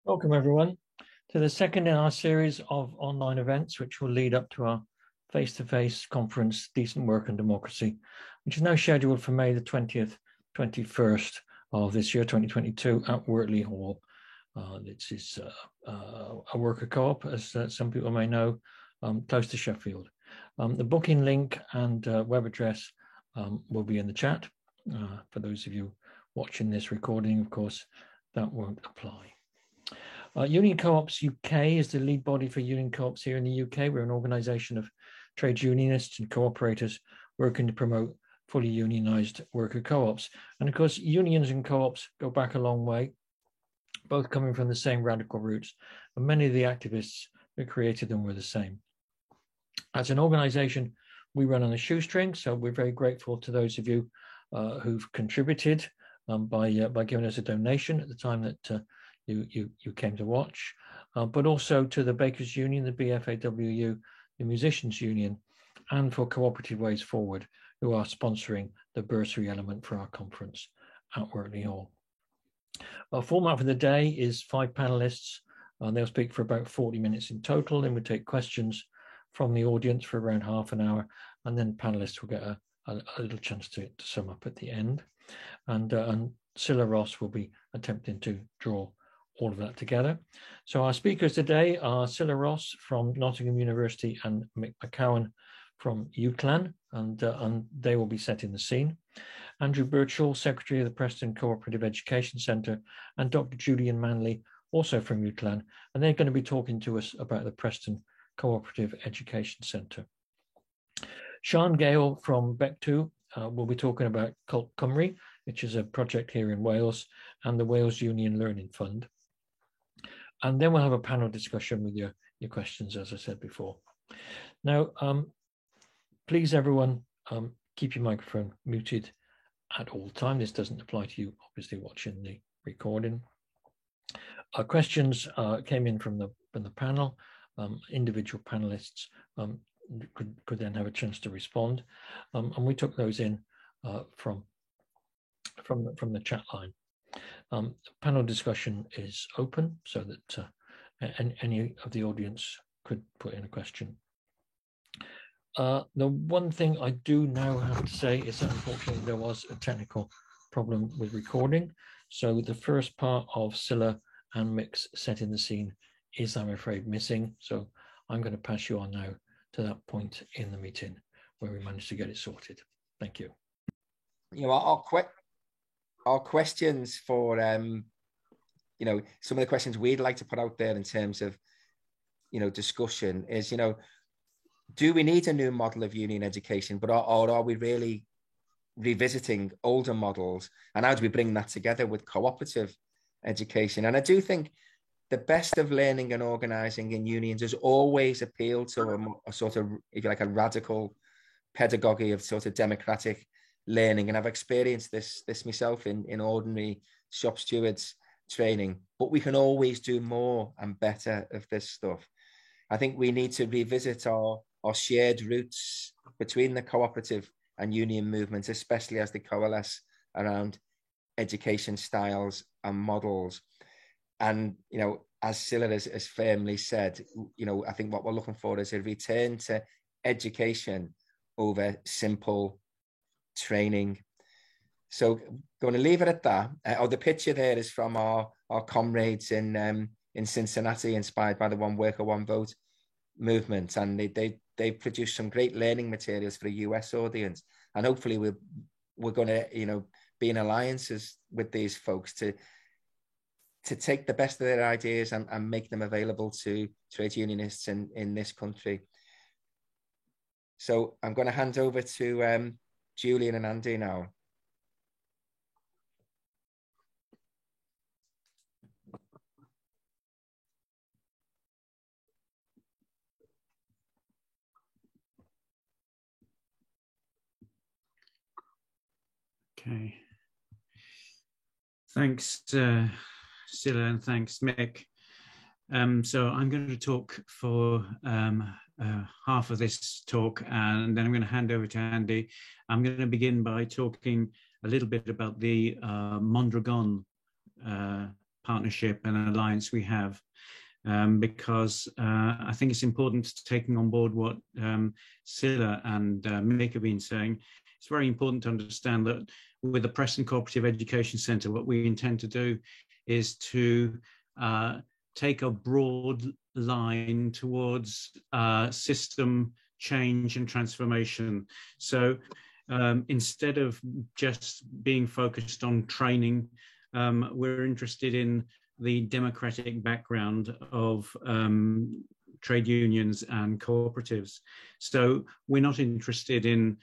Welcome everyone to the second in our series of online events, which will lead up to our face-to-face conference, Decent Work and Democracy, which is now scheduled for May the 20th, 21st of this year, 2022, at Wortley Hall. This is a worker co-op, as some people may know, close to Sheffield. The booking link and web address will be in the chat. For those of you watching this recording, of course, that won't apply. Union Co-ops UK is the lead body for union co-ops here in the UK. We're an organisation of trade unionists and cooperators working to promote fully unionised worker co-ops. And of course, unions and co-ops go back a long way, both coming from the same radical roots. And many of the activists who created them were the same. As an organisation, we run on a shoestring, so we're very grateful to those of you who've contributed by giving us a donation at the time that you came to watch, but also to the Bakers Union, the BFAWU, the Musicians Union, and for Cooperative Ways Forward, who are sponsoring the bursary element for our conference at Wortley Hall. Our format for the day is 5 panelists. They'll speak for about 40 minutes in total, and we'll take questions from the audience for around half an hour, and then panelists will get a little chance to sum up at the end. And Scilla Ross will be attempting to draw all of that together. So our speakers today are Scilla Ross from Nottingham University and Mick McCowan from UCLan, and they will be setting the scene. Andrew Birchall, Secretary of the Preston Cooperative Education Centre, and Dr. Julian Manley, also from UCLan, and they're going to be talking to us about the Preston Cooperative Education Centre. Sian Gale from Bectu will be talking about Cult Cymru, which is a project here in Wales, and the Wales Union Learning Fund. And then we'll have a panel discussion with your questions, as I said before. Now, please, everyone, keep your microphone muted at all time. This doesn't apply to you, obviously, watching the recording. Questions came in from the panel. Individual panelists could then have a chance to respond, and we took those in from the chat line. Panel discussion is open so that any of the audience could put in a question. The one thing I do now have to say is that unfortunately there was a technical problem with recording. So the first part of Scilla and Mick's setting the scene is, I'm afraid, missing. So I'm going to pass you on now to that point in the meeting where we managed to get it sorted. Thank you. You know, our questions for, you know, some of the questions we'd like to put out there in terms of, you know, discussion is, you know, do we need a new model of union education, but or are we really revisiting older models? And how do we bring that together with cooperative education? And I do think the best of learning and organising in unions has always appealed to a sort of, if you like, a radical pedagogy of sort of democratic learning. And I've experienced this myself in ordinary shop stewards training, but we can always do more and better of this stuff. I think we need to revisit our shared roots between the cooperative and union movements, especially as they coalesce around education styles and models. And, you know, as Scilla has firmly said, you know, I think what we're looking for is a return to education over simple training. So going to leave it at that. The picture there is from our comrades in Cincinnati, inspired by the One Worker, One Vote movement, and they produced some great learning materials for a US audience, and hopefully we're going to, you know, be in alliances with these folks to take the best of their ideas and make them available to trade unionists in this country. So I'm going to hand over to Julian and Andy now. Okay. Thanks, Scilla, and thanks, Mick. So I'm going to talk for half of this talk, and then I'm going to hand over to Andy. I'm going to begin by talking a little bit about the Mondragon partnership and alliance we have. Because I think it's important taking on board what Scilla and Mick have been saying. It's very important to understand that with the Preston Cooperative Education Centre, what we intend to do is to take a broad line towards system change and transformation. So instead of just being focused on training, we're interested in the democratic background of trade unions and cooperatives. So we're not interested in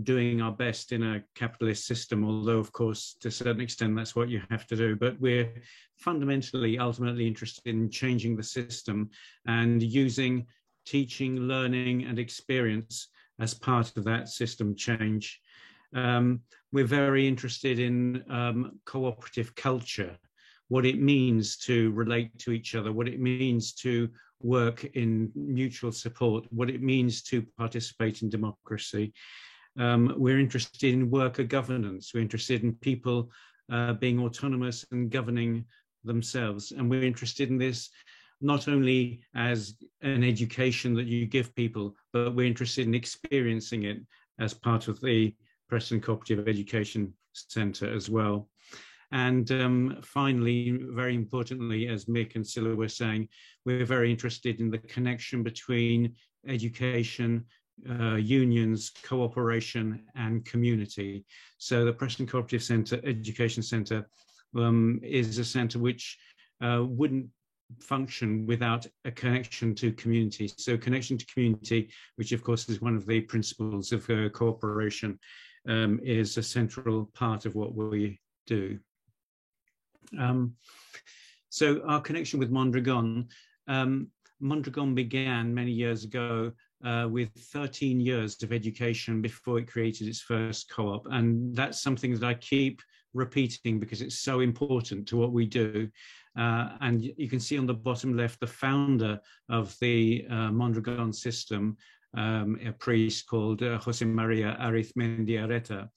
doing our best in a capitalist system, although of course to a certain extent that's what you have to do, but we're fundamentally ultimately interested in changing the system and using teaching, learning and experience as part of that system change. We're very interested in cooperative culture, what it means to relate to each other, what it means to work in mutual support, what it means to participate in democracy. We're interested in worker governance. We're interested in people being autonomous and governing themselves. And we're interested in this not only as an education that you give people, but we're interested in experiencing it as part of the Preston Cooperative Education Centre as well. And finally, very importantly, as Mick and Scilla were saying, we're very interested in the connection between education, unions, cooperation, and community. So the Preston Cooperative Centre, Education Centre is a centre which wouldn't function without a connection to community. So connection to community, which of course is one of the principles of cooperation, is a central part of what we do. So our connection with Mondragon, Mondragon began many years ago with 13 years of education before it created its first co-op. And that's something that I keep repeating because it's so important to what we do. And you can see on the bottom left, the founder of the Mondragon system, a priest called Jose Maria Arizmendiarreta,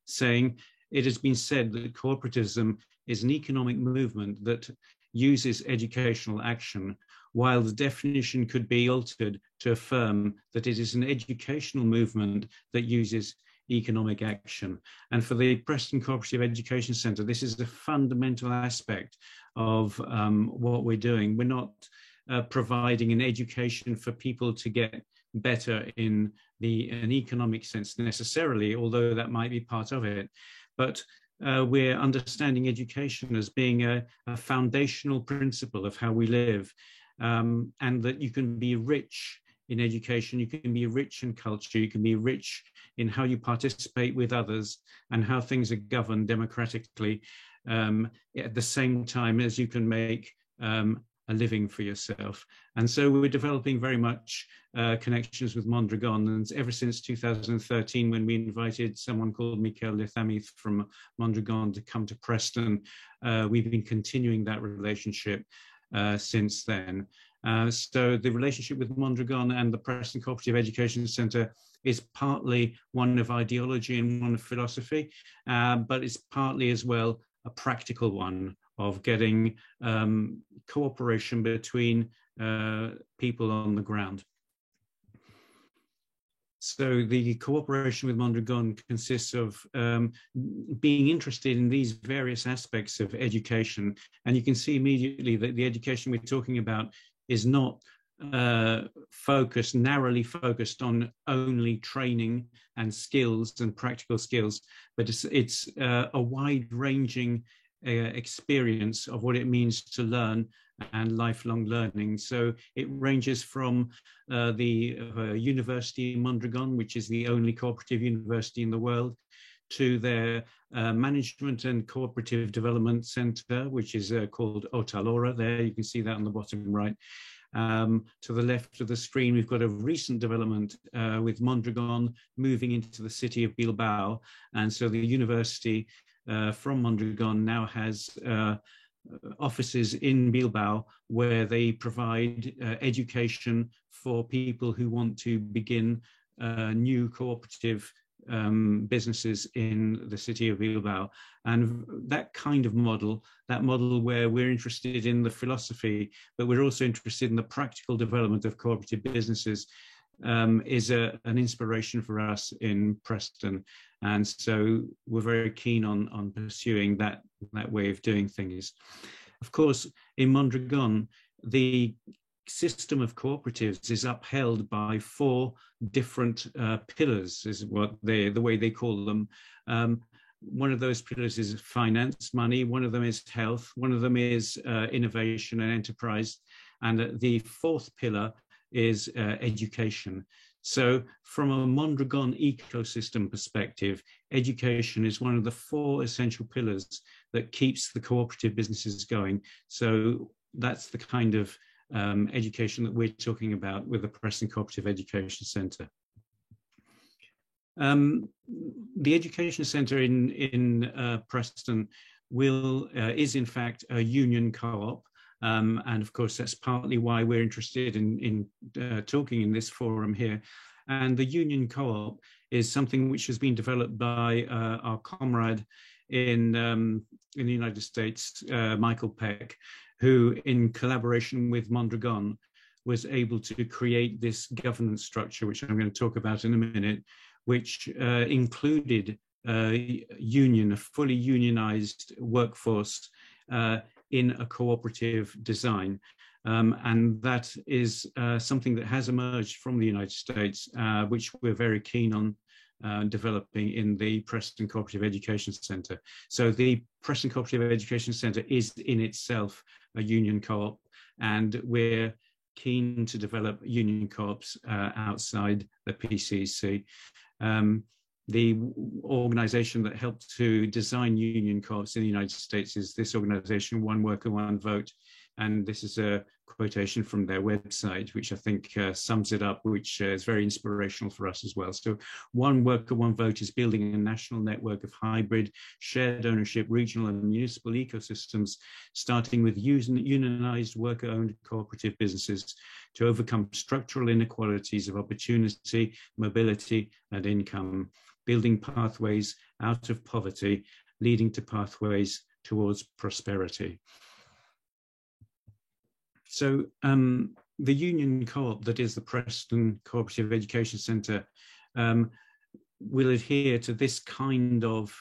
saying, "It has been said that cooperativism is an economic movement that uses educational action, while the definition could be altered to affirm that it is an educational movement that uses economic action." And for the Preston Cooperative Education Centre, this is a fundamental aspect of what we're doing. We're not providing an education for people to get better in an economic sense necessarily, although that might be part of it. But we're understanding education as being a foundational principle of how we live, and that you can be rich in education, you can be rich in culture, you can be rich in how you participate with others and how things are governed democratically, at the same time as you can make a living for yourself. And so we're developing very much connections with Mondragon. And ever since 2013, when we invited someone called Michael Lethamith from Mondragon to come to Preston, we've been continuing that relationship since then. So the relationship with Mondragon and the Preston Cooperative Education Centre is partly one of ideology and one of philosophy, but it's partly as well a practical one of getting cooperation between people on the ground. So the cooperation with Mondragon consists of being interested in these various aspects of education. And you can see immediately that the education we're talking about is not narrowly focused on only training and skills and practical skills, but it's a wide-ranging experience of what it means to learn and lifelong learning. So it ranges from the University in Mondragon, which is the only cooperative university in the world, to their Management and Cooperative Development Centre, which is called Otalora. There, you can see that on the bottom right. To the left of the screen, we've got a recent development with Mondragon moving into the city of Bilbao. And so the university from Mondragon now has offices in Bilbao where they provide education for people who want to begin new cooperative businesses in the city of Bilbao. And that kind of model, that model where we're interested in the philosophy, but we're also interested in the practical development of cooperative businesses, is an inspiration for us in Preston. And so we're very keen on pursuing that way of doing things. Of course, in Mondragon, the system of cooperatives is upheld by 4 different pillars, is what the way they call them. One of those pillars is finance, money. One of them is health. One of them is innovation and enterprise. And the 4th pillar is education. So from a Mondragon ecosystem perspective, education is one of the 4 essential pillars that keeps the cooperative businesses going. So that's the kind of education that we're talking about with the Preston Cooperative Education Centre. The Education Centre in Preston is in fact a union co-op. And of course, that's partly why we're interested in talking in this forum here. And the union co-op is something which has been developed by our comrade in the United States, Michael Peck, who, in collaboration with Mondragon, was able to create this governance structure, which I'm going to talk about in a minute, which included a fully unionized workforce in a cooperative design. And that is something that has emerged from the United States, which we're very keen on developing in the Preston Cooperative Education Centre. So the Preston Cooperative Education Centre is in itself a union co-op, and we're keen to develop union co-ops outside the PCEC. The organization that helped to design union co-ops in the United States is this organization, One Worker, One Vote. And this is a quotation from their website, which I think sums it up, which is very inspirational for us as well. So One Worker, One Vote is building a national network of hybrid, shared ownership, regional and municipal ecosystems, starting with unionized worker-owned cooperative businesses to overcome structural inequalities of opportunity, mobility, and income, building pathways out of poverty, leading to pathways towards prosperity. So the union co-op that is the Preston Cooperative Education Centre will adhere to this kind of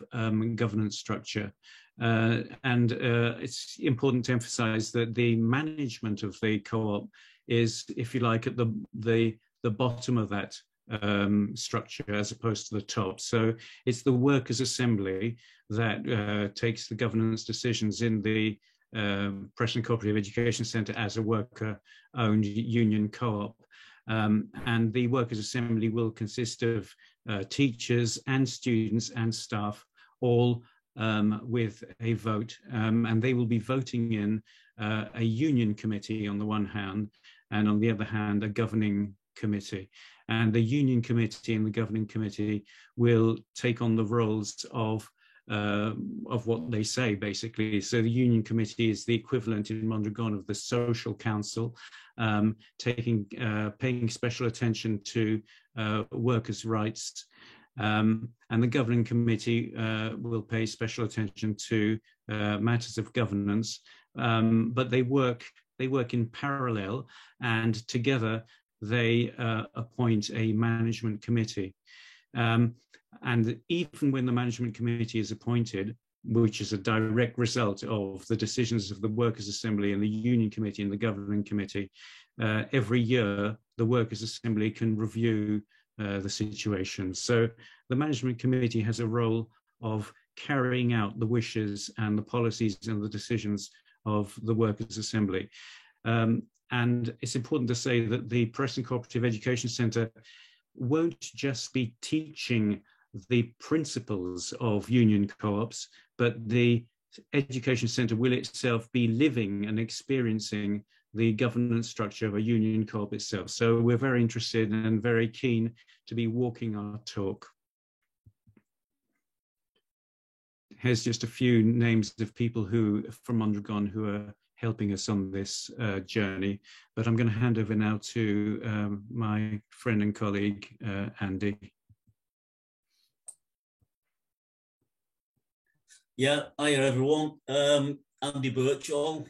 governance structure. And it's important to emphasize that the management of the co-op is, if you like, at the bottom of that structure as opposed to the top. So it's the workers' assembly that takes the governance decisions in the Preston Cooperative Education Centre as a worker-owned union co-op. And the Workers' Assembly will consist of teachers and students and staff, all with a vote. And they will be voting in a union committee on the one hand, and on the other hand, a governing committee. And the union committee and the governing committee will take on the roles of what they say, basically. So the union committee is the equivalent in Mondragon of the social council, paying special attention to workers' rights. And the governing committee will pay special attention to matters of governance. But they work in parallel, and together they appoint a management committee. And even when the management committee is appointed, which is a direct result of the decisions of the Workers' Assembly and the Union Committee and the Governing Committee, every year the Workers' Assembly can review the situation. So the management committee has a role of carrying out the wishes and the policies and the decisions of the Workers' Assembly. And it's important to say that the Preston Cooperative Education Centre won't just be teaching the principles of union co-ops, but the Education Centre will itself be living and experiencing the governance structure of a union co-op itself. So we're very interested and very keen to be walking our talk. Here's just a few names of people from Mondragon who are helping us on this journey, but I'm going to hand over now to my friend and colleague, Andy. Yeah, hiya everyone. Andy Birchall.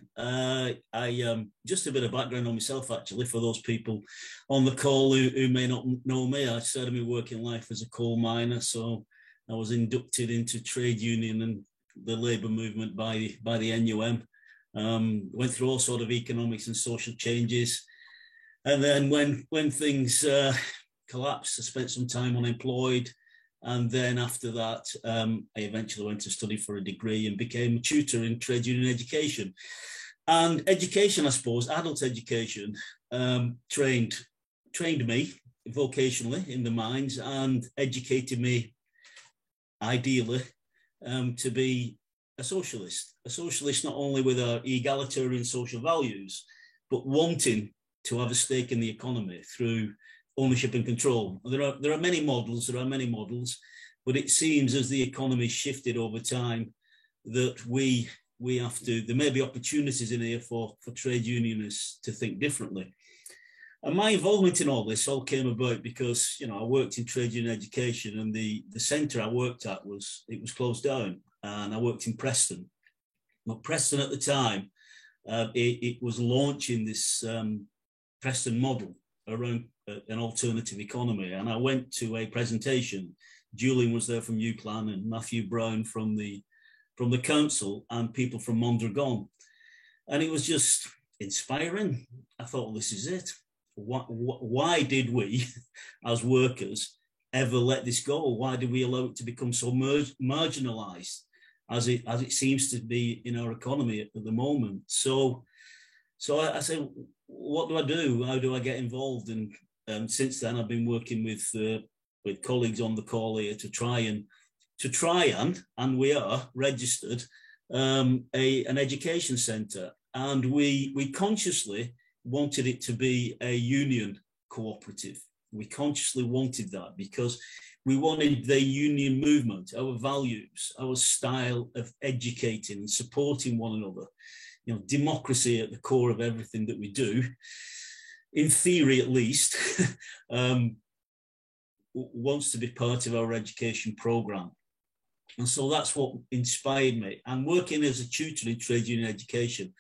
Just a bit of background on myself, actually, for those people on the call who may not know me. I started my working life as a coal miner, so I was inducted into trade union and the labour movement by the NUM. Went through all sort of economics and social changes, and then when things collapsed, I spent some time unemployed. And then after that, I eventually went to study for a degree and became a tutor in trade union education. And education, I suppose, adult education, trained me vocationally in the mines and educated me, ideally, to be a socialist not only with our egalitarian social values, but wanting to have a stake in the economy through ownership and control. There are many models, but it seems as the economy shifted over time that we have to, there may be opportunities in here for trade unionists to think differently. And my involvement in all this all came about because, I worked in trade union education, and the centre I worked at was closed down, and I worked in Preston. But Preston at the time, it was launching this Preston model around an alternative economy. And I went to a presentation. Julian was there from UCLAN and Matthew Brown from the council and people from Mondragon. And it was just inspiring. I thought, well, this is it. Why did we, as workers, ever let this go? Why did we allow it to become so marginalised as it seems to be in our economy at the moment? So I said, what do I do? How do I get involved? And since then, I've been working with colleagues on the call here to try and we are registered an education centre, and we consciously wanted it to be a union cooperative. We consciously wanted that because we wanted the union movement, our values, our style of educating and supporting one another. Democracy at the core of everything that we do, in theory at least, wants to be part of our education programme. And so that's what inspired me. And working as a tutor in trade union education,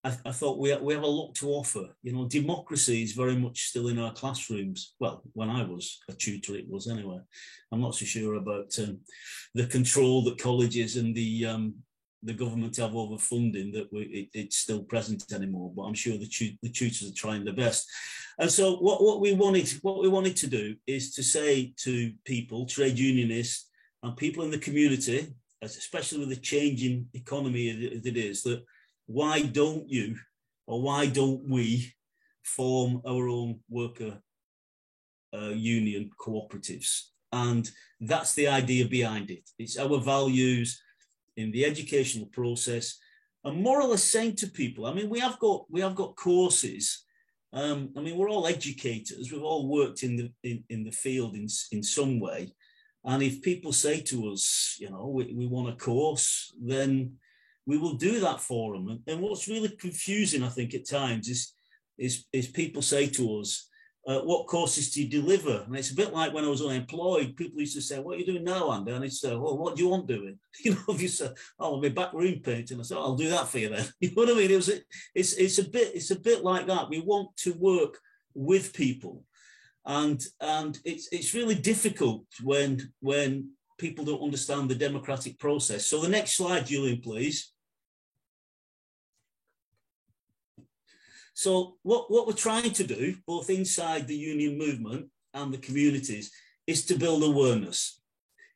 I thought we have a lot to offer. Democracy is very much still in our classrooms. Well, when I was a tutor, it was anyway. I'm not so sure about the control that colleges and the government have over funding, that it's still present anymore. But I'm sure the tutors are trying their best. And so what we wanted to do is to say to people, trade unionists and people in the community, especially with the changing economy as it is, that why don't you, or why don't we, form our own worker union cooperatives? And that's the idea behind it. It's our values in the educational process, and more or less saying to people, we have got courses. We're all educators. We've all worked in the field in some way. And if people say to us, we want a course, then we will do that for them. And what's really confusing, I think, at times is people say to us, what courses do you deliver? And it's a bit like when I was unemployed, people used to say, what are you doing now, Andy? And I'd say, well, what do you want doing? If you say, oh, I'll be back room painting, I said, oh, I'll do that for you then. You know what I mean? It's a bit like that. We want to work with people. And it's really difficult when people don't understand the democratic process. So the next slide, Julian, please. So what we're trying to do, both inside the union movement and the communities, is to build awareness.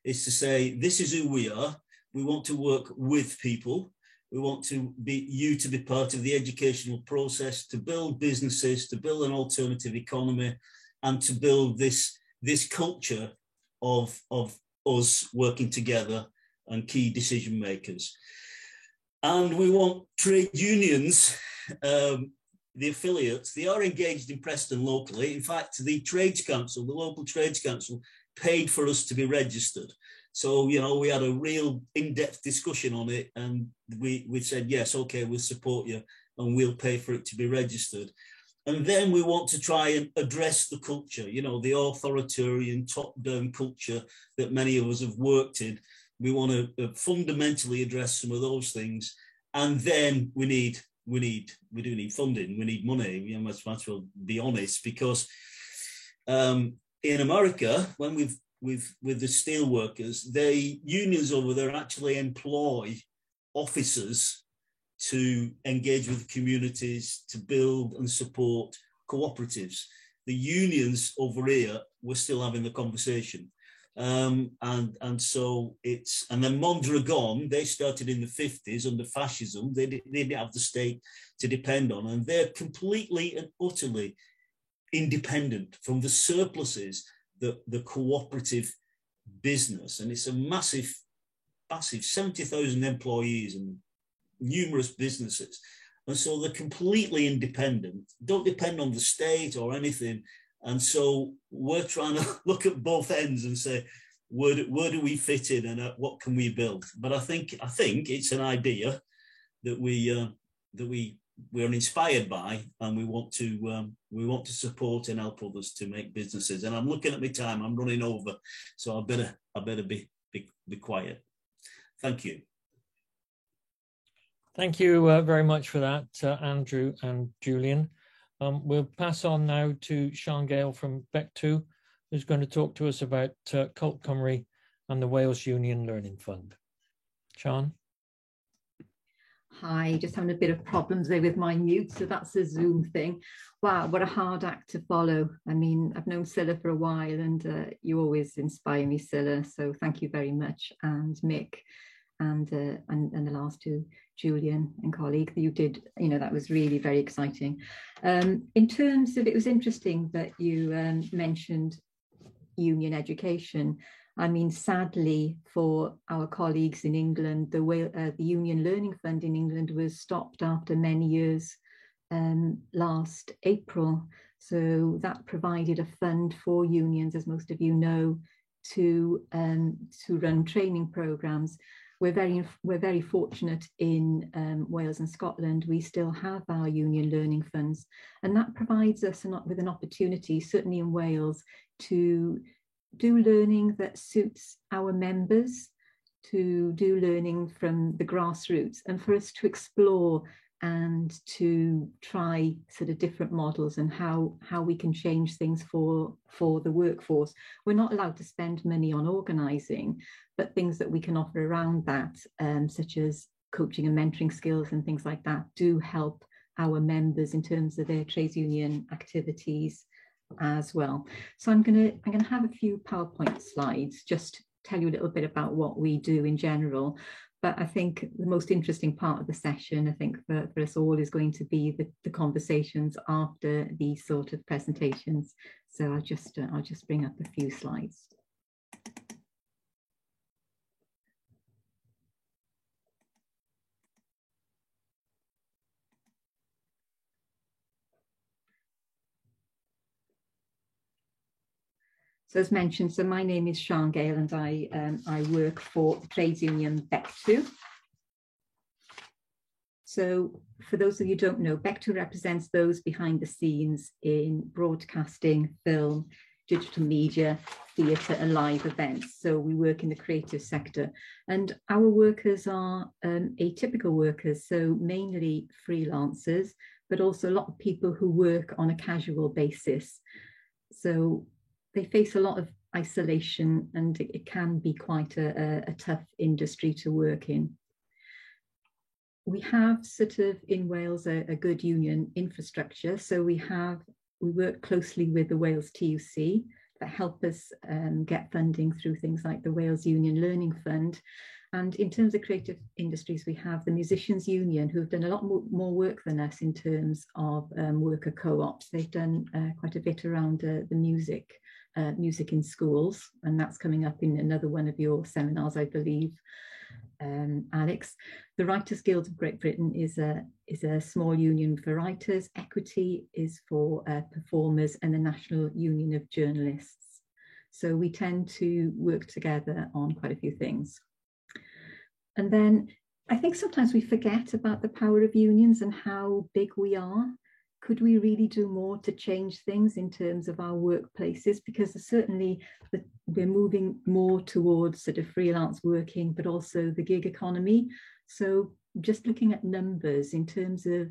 Is to say, this is who we are. We want to work with people. We want to be part of the educational process, to build businesses, to build an alternative economy, and to build this culture of us working together and key decision makers. And we want trade unions, the affiliates, they are engaged in Preston locally. In fact, the Trades Council, the local Trades Council, paid for us to be registered. So, we had a real in-depth discussion on it, and we said, yes, okay, we'll support you and we'll pay for it to be registered. And then we want to try and address the culture, the authoritarian top-down culture that many of us have worked in to fundamentally address some of those things, and then we do need funding. We need money. We might as well be honest, because in America, when with the steel workers, the unions over there actually employ officers to engage with communities, to build and support cooperatives. The unions over here, we're still having the conversation. And so it's, and then Mondragon, they started in the 50s under fascism. They didn't have the state to depend on, and they're completely and utterly independent from the surpluses that the cooperative business, and it's a massive 70,000 employees and numerous businesses. And so they're completely independent, don't depend on the state or anything. And so we're trying to look at both ends and say, where do we fit in, and what can we build? But I think it's an idea that we're inspired by, and we want to support and help others to make businesses. And I'm looking at my time; I'm running over, so I better be quiet. Thank you. Thank you very much for that, Andrew and Julian. We'll pass on now to Sean Gale from Bec2, who's going to talk to us about Cult Cymru and the Wales Union Learning Fund. Sean? Hi, just having a bit of problems there with my mute, so that's a Zoom thing. Wow, what a hard act to follow. I mean, I've known Scilla for a while, and you always inspire me, Scilla, so thank you very much. And Mick, and the last two, Julian and colleague, that you did, that was really very exciting. In terms of, it was interesting that you mentioned union education. I mean, sadly for our colleagues in England, the Union Learning Fund in England was stopped after many years last April. So that provided a fund for unions, as most of you know, to run training programs. We're very fortunate in Wales and Scotland. We still have our union learning funds, and that provides us with an opportunity, certainly in Wales, to do learning that suits our members, to do learning from the grassroots, and for us to explore and to try sort of different models and how we can change things for the workforce. We're not allowed to spend money on organising, but things that we can offer around that, such as coaching and mentoring skills and things like that, do help our members in terms of their trades union activities as well. So I'm gonna have a few PowerPoint slides just to tell you a little bit about what we do in general. But I think the most interesting part of the session, I think for us all, is going to be the conversations after these sort of presentations. So I'll just bring up a few slides. So as mentioned, so my name is Sean Gale, and I work for the trades union Bec2. So for those of you who don't know, Bec2 represents those behind the scenes in broadcasting, film, digital media, theatre and live events. So we work in the creative sector, and our workers are atypical workers, so mainly freelancers, but also a lot of people who work on a casual basis. So they face a lot of isolation, and it can be quite a tough industry to work in. We have sort of in Wales a good union infrastructure. So we work closely with the Wales TUC that help us get funding through things like the Wales Union Learning Fund. And in terms of creative industries, we have the Musicians Union, who have done a lot more work than us in terms of worker co-ops. They've done quite a bit around the music in schools, and that's coming up in another one of your seminars, I believe, Alex. The Writers Guild of Great Britain is a small union for writers. Equity is for performers, and the National Union of Journalists. So we tend to work together on quite a few things. And then I think sometimes we forget about the power of unions and how big we are. could we really do more to change things in terms of our workplaces? Because certainly we're moving more towards sort of freelance working, but also the gig economy. So just looking at numbers in terms of,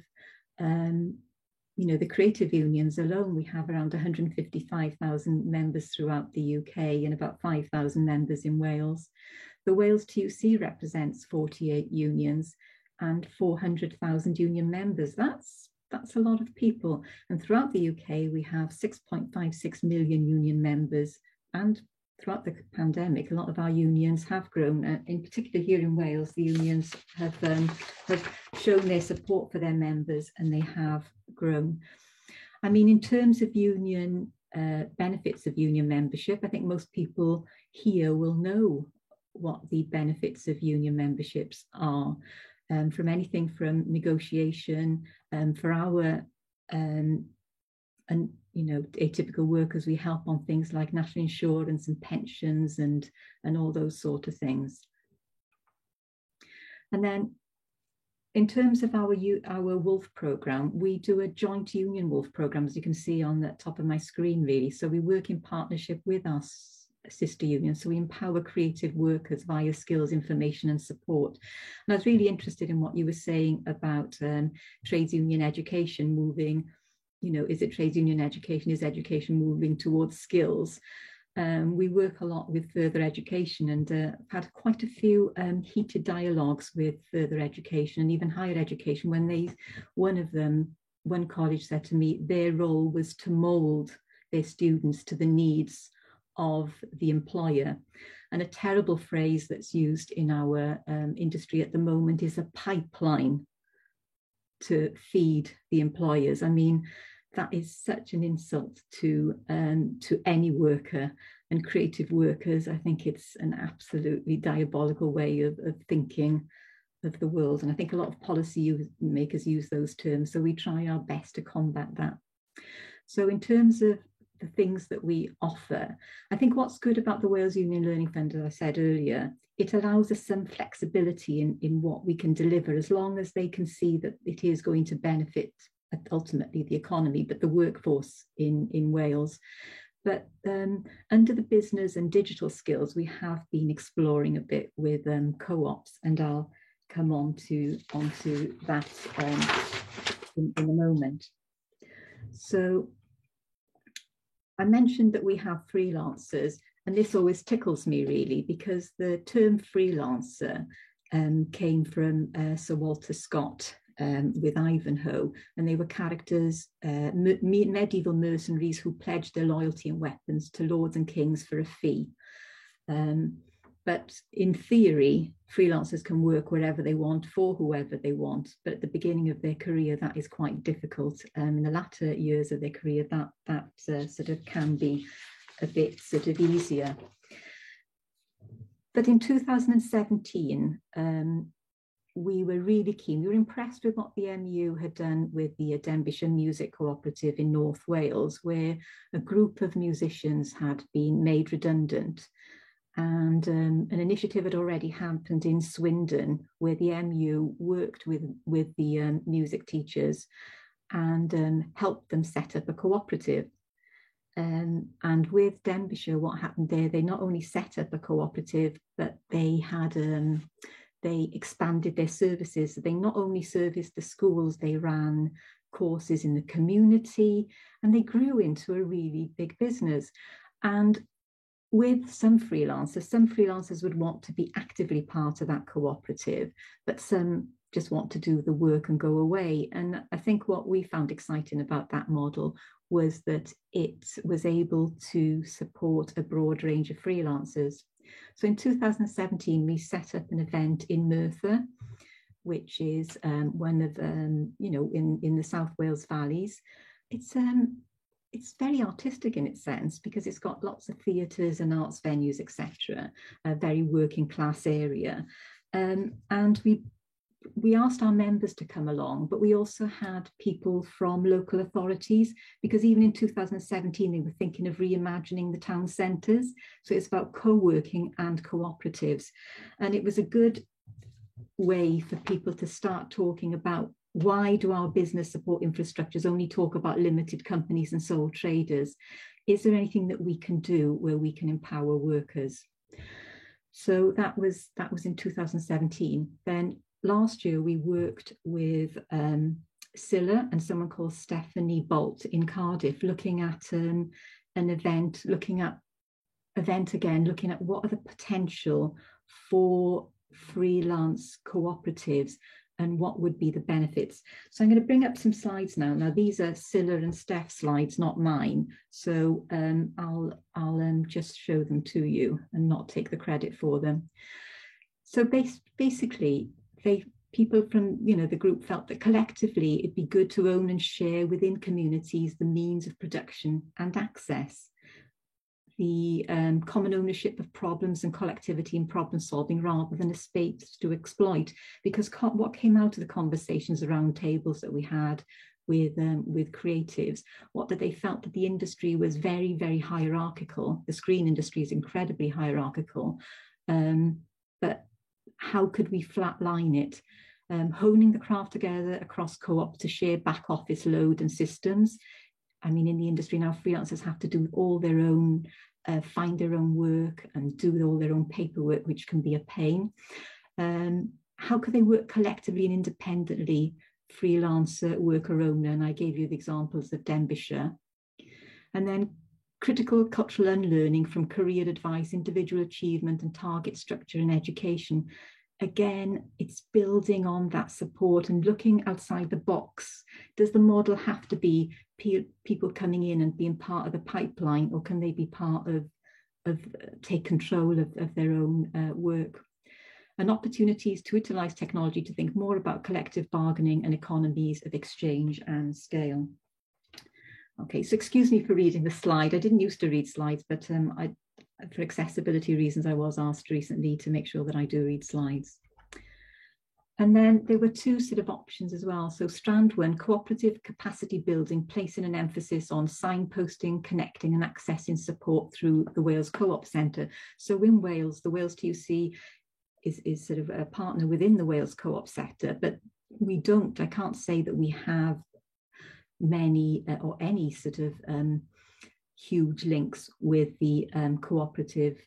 the creative unions alone, we have around 155,000 members throughout the UK and about 5,000 members in Wales. The Wales TUC represents 48 unions and 400,000 union members. That's a lot of people. And throughout the UK, we have 6.56 million union members. And throughout the pandemic, a lot of our unions have grown. In particular here in Wales, the unions have shown their support for their members, and they have grown. I mean, in terms of union benefits of union membership, I think most people here will know what the benefits of union memberships are. From anything from negotiation for our atypical workers, we help on things like national insurance and pensions and all those sort of things. And then in terms of our WOLF program, we do a joint union WOLF program, as you can see on the top of my screen, really. So we work in partnership with our sister unions. So we empower creative workers via skills, information and support. And I was really interested in what you were saying about trades union education moving, is it trades union education? Is education moving towards skills? We work a lot with further education, and I've had quite a few heated dialogues with further education and even higher education when one college said to me their role was to mould their students to the needs of the employer. And a terrible phrase that's used in our industry at the moment is a pipeline to feed the employers. I mean, that is such an insult to any worker and creative workers. I think it's an absolutely diabolical way of thinking of the world. And I think a lot of policy makers use those terms. So we try our best to combat that. So in terms of the things that we offer, I think what's good about the Wales Union Learning Fund, as I said earlier, it allows us some flexibility in what we can deliver, as long as they can see that it is going to benefit ultimately the economy, but the workforce in Wales. But under the business and digital skills, we have been exploring a bit with co-ops, and I'll come onto that in a moment. So I mentioned that we have freelancers, and this always tickles me really, because the term freelancer came from Sir Walter Scott with Ivanhoe, and they were characters, medieval mercenaries who pledged their loyalty and weapons to lords and kings for a fee. But in theory, freelancers can work wherever they want for whoever they want. But at the beginning of their career, that is quite difficult. In the latter years of their career, that sort of can be a bit sort of easier. But in 2017, we were really keen. We were impressed with what the MU had done with the Denbighshire Music Cooperative in North Wales, where a group of musicians had been made redundant. And an initiative had already happened in Swindon, where the MU worked with the music teachers and helped them set up a cooperative. And with Denbighshire, what happened there, they not only set up a cooperative, but they had they expanded their services. They not only serviced the schools, they ran courses in the community, and they grew into a really big business. And with some freelancers would want to be actively part of that cooperative, but some just want to do the work and go away. And I think what we found exciting about that model was that it was able to support a broad range of freelancers. So in 2017, we set up an event in Merthyr, which is one of, in the South Wales valleys. It's very artistic in its sense, because it's got lots of theatres and arts venues, etc. A very working class area. And we asked our members to come along, but we also had people from local authorities, because even in 2017, they were thinking of reimagining the town centres. So it's about co-working and cooperatives. And it was a good way for people to start talking about why do our business support infrastructures only talk about limited companies and sole traders? Is there anything that we can do where we can empower workers? So that was in 2017. Then last year we worked with Scilla and someone called Stephanie Bolt in Cardiff, looking at an event, looking at what are the potential for freelance cooperatives and what would be the benefits. So I'm going to bring up some slides now. Now these are Scilla and Steph slides, not mine. So I'll just show them to you and not take the credit for them. So basically, people from the group felt that collectively it'd be good to own and share within communities the means of production and access. The common ownership of problems and collectivity in problem solving rather than a space to exploit, because what came out of the conversations around tables that we had with creatives, what that they felt that the industry was very, very hierarchical. The screen industry is incredibly hierarchical, but how could we flatline it? Honing the craft together across co-op to share back office load and systems. I mean, in the industry now, freelancers have to do all their own, find their own work and do all their own paperwork, which can be a pain. How could they work collectively and independently, freelancer, worker, owner? And I gave you the examples of Denbighshire. And then critical cultural unlearning from career advice, individual achievement and target structure in education. Again, it's building on that support and looking outside the box. Does the model have to be people coming in and being part of the pipeline, or can they be part of take control of their own work? And opportunities to utilize technology to think more about collective bargaining and economies of exchange and scale. Okay, so excuse me for reading the slide. I didn't used to read slides, but for accessibility reasons, I was asked recently to make sure that I do read slides. And then there were two sort of options as well. So strand one, cooperative capacity building, placing an emphasis on signposting, connecting and accessing support through the Wales Co-op Centre. So in Wales, the Wales TUC is sort of a partner within the Wales Co-op sector, but I can't say that we have many or any sort of huge links with the cooperative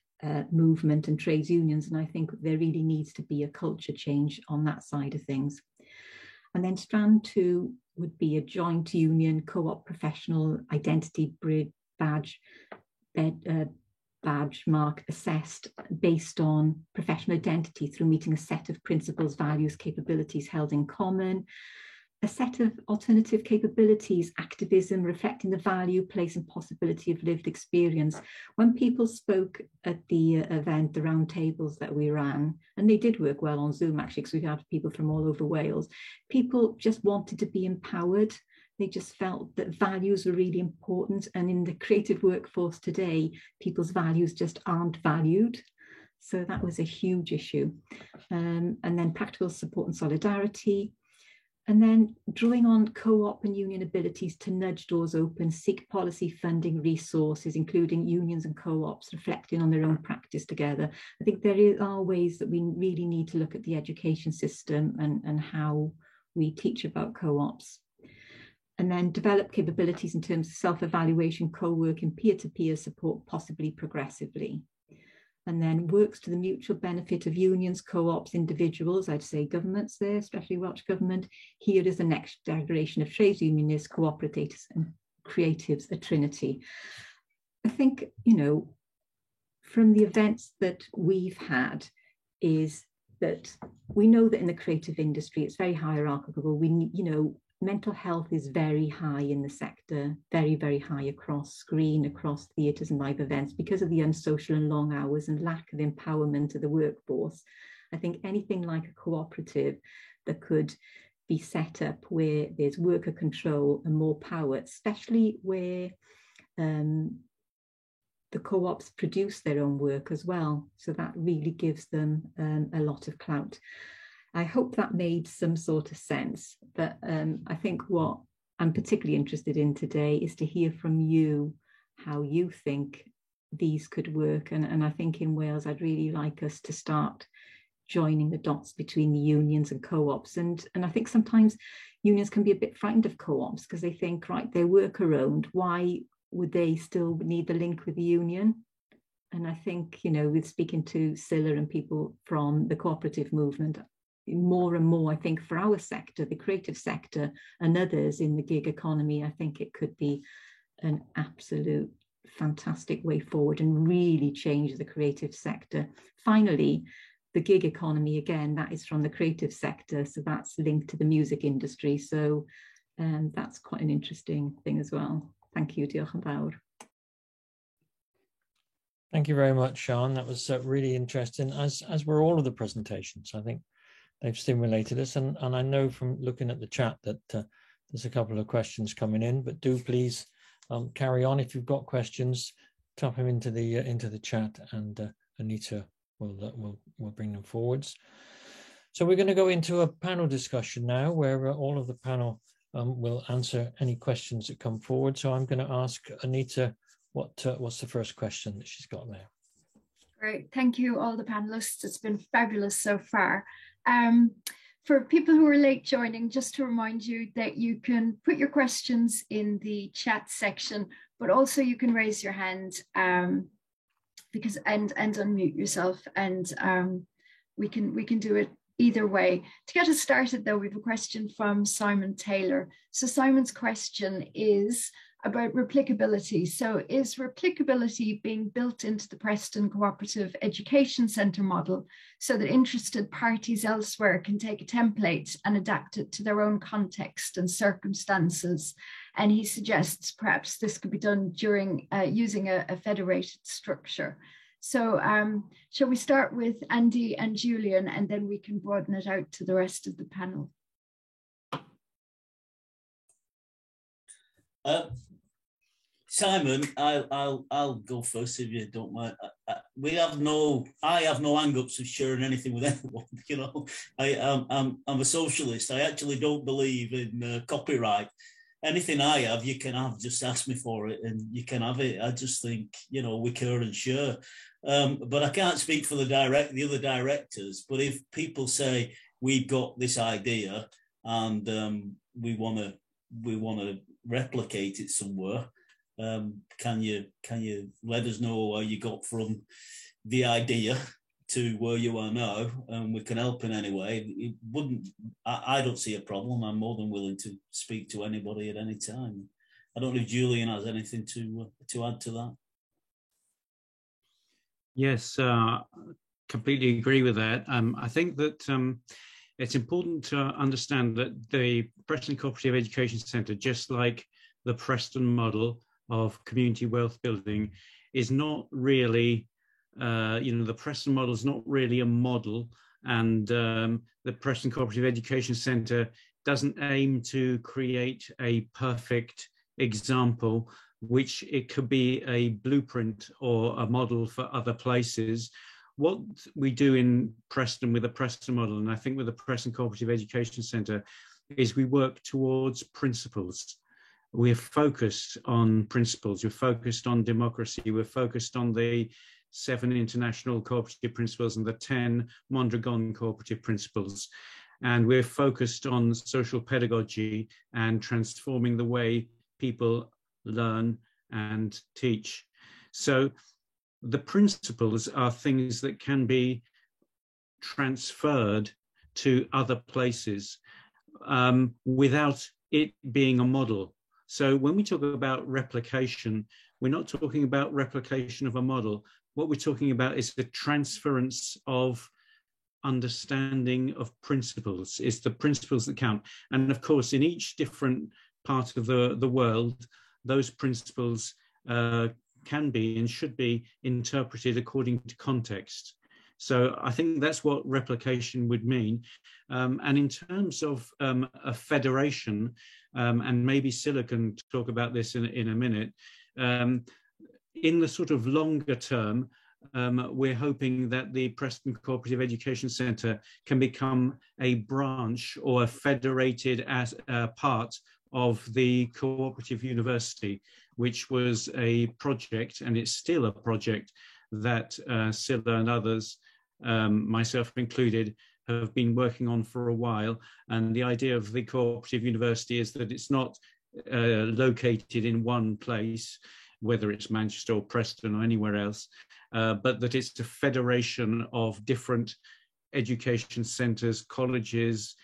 movement and trades unions, and I think there really needs to be a culture change on that side of things. And then strand two would be a joint union co-op professional identity badge mark assessed based on professional identity through meeting a set of principles, values, capabilities held in common, a set of alternative capabilities, activism, reflecting the value, place and possibility of lived experience. When people spoke at the event, the round tables that we ran, and they did work well on Zoom actually, because we had people from all over Wales, people just wanted to be empowered. They just felt that values were really important. And in the creative workforce today, people's values just aren't valued. So that was a huge issue. And then practical support and solidarity. And then drawing on co-op and union abilities to nudge doors open, seek policy funding resources, including unions and co-ops, reflecting on their own practice together. I think there are ways that we really need to look at the education system and how we teach about co-ops. And then develop capabilities in terms of self-evaluation, co-working, peer-to-peer support, possibly progressively. And then works to the mutual benefit of unions, co-ops, individuals, I'd say governments there, especially Welsh Government. Here is the next generation of trades unionists, cooperators and creatives, a trinity. I think, from the events that we've had is that we know that in the creative industry, it's very hierarchical. Mental health is very high in the sector, very, very high across screen, across theatres and live events, because of the unsocial and long hours and lack of empowerment of the workforce. I think anything like a cooperative that could be set up where there's worker control and more power, especially where the co-ops produce their own work as well. So that really gives them a lot of clout. I hope that made some sort of sense, but I think what I'm particularly interested in today is to hear from you how you think these could work. And I think in Wales, I'd really like us to start joining the dots between the unions and co-ops. And I think sometimes unions can be a bit frightened of co-ops because they think, right, they're worker owned. Why would they still need the link with the union? And I think, you know, with speaking to Scilla and people from the cooperative movement, more and more, I think for our sector, the creative sector and others in the gig economy, I think it could be an absolute fantastic way forward and really change the creative sector. Finally, the gig economy, again, that is from the creative sector, so that's linked to the music industry. So that's quite an interesting thing as well. Thank you, diolch yn fawr. Thank you very much, Sian. That was really interesting, as were all of the presentations. I think they've stimulated us, and I know from looking at the chat that there's a couple of questions coming in, but do please carry on. If you've got questions, type them into the chat, and Anita will bring them forwards. So we're going to go into a panel discussion now, where all of the panel will answer any questions that come forward. So I'm going to ask Anita what's the first question that she's got there. Great, thank you all the panelists. It's been fabulous so far. For people who are late joining, just to remind you that you can put your questions in the chat section, but also you can raise your hand and unmute yourself, and we can do it either way. To get us started though, we have a question from Simon Taylor. So Simon's question is about replicability. So is replicability being built into the Preston Cooperative Education Centre model so that interested parties elsewhere can take a template and adapt it to their own context and circumstances? And he suggests perhaps this could be done during using a federated structure. So shall we start with Andy and Julian, and then we can broaden it out to the rest of the panel? Simon, I'll go first if you don't mind. I have no hang-ups of sharing anything with anyone. You know, I'm a socialist. I actually don't believe in copyright. Anything I have, you can have. Just ask me for it, and you can have it. I just think, you know, we care and share. But I can't speak for the other directors. But if people say we've got this idea and we want to replicate it somewhere, can you let us know where you got from the idea to where you are now, and we can help in any way. It wouldn't. I don't see a problem. I'm more than willing to speak to anybody at any time. I don't know if Julian has anything to add to that. Yes, completely agree with that. I think that it's important to understand that the Preston Cooperative Education Centre, just like the Preston model of community wealth building, is not really, the Preston model is not really a model, and the Preston Cooperative Education Centre doesn't aim to create a perfect example, which it could be a blueprint or a model for other places. What we do in Preston with the Preston model, and I think with the Preston Cooperative Education Centre, is we work towards principles. We're focused on principles. We're focused on democracy. We're focused on the 7 international cooperative principles and the 10 Mondragon cooperative principles. And we're focused on social pedagogy and transforming the way people learn and teach. So the principles are things that can be transferred to other places without it being a model. So when we talk about replication, we're not talking about replication of a model. What we're talking about is the transference of understanding of principles. It's the principles that count. And of course, in each different part of the world, those principles can be and should be interpreted according to context. So I think that's what replication would mean. And in terms of a federation, and maybe Scilla can talk about this in a minute, in the sort of longer term, we're hoping that the Preston Cooperative Education Centre can become a branch or a federated as part of the Cooperative University, which was a project, and it's still a project, that Scilla and others myself included, have been working on for a while. And the idea of the cooperative university is that it's not located in one place, whether it's Manchester or Preston or anywhere else, but that it's a federation of different education centres, colleges,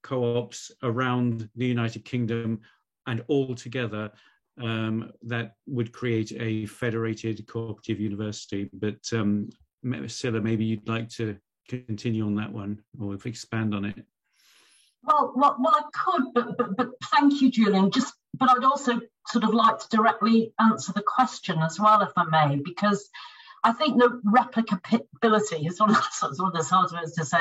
co-ops around the United Kingdom, and all together that would create a federated cooperative university. But Scilla, maybe you'd like to continue on that one or expand on it. Well, I could, but thank you, Julian. But I'd also sort of like to directly answer the question as well, if I may, because I think the replicability is one of the hard words to say.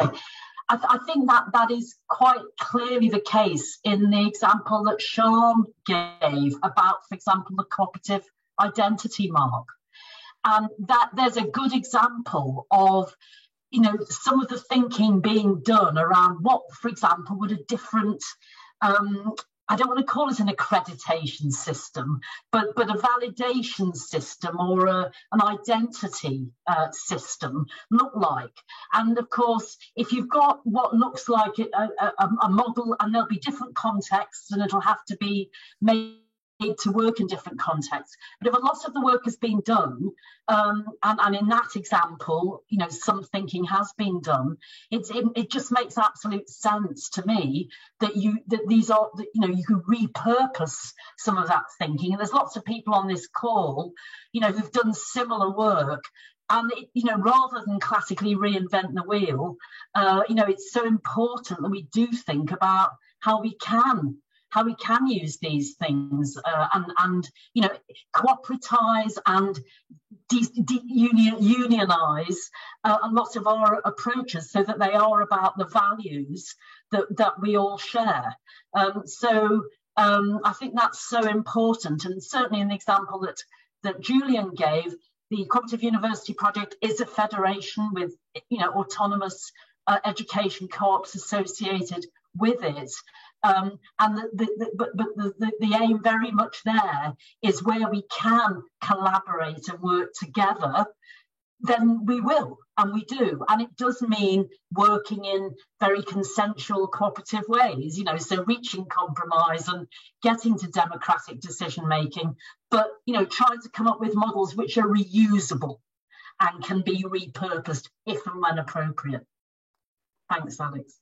I think that is quite clearly the case in the example that Sean gave about, for example, the cooperative identity mark, and that there's a good example of, you know, some of the thinking being done around what, for example, would a different, I don't want to call it an accreditation system, but a validation system or an identity system look like. And of course, if you've got what looks like a model, and there'll be different contexts, and it'll have to be made to work in different contexts. But if a lot of the work has been done, and in that example, you know, some thinking has been done, it just makes absolute sense to me that these are, you know, you can repurpose some of that thinking. And there's lots of people on this call, you know, who've done similar work. And, you know, rather than classically reinvent the wheel, you know, it's so important that we do think about how we can use these things and you know, cooperatize and unionize a lot of our approaches so that they are about the values that we all share. So I think that's so important, and certainly in the example that Julian gave, the Cooperative University Project is a federation with, you know, autonomous education co-ops associated with it. And the aim very much there is where we can collaborate and work together, then we will, and we do. And it does mean working in very consensual, cooperative ways, you know, so reaching compromise and getting to democratic decision making, but, you know, trying to come up with models which are reusable and can be repurposed if and when appropriate. Thanks, Alex.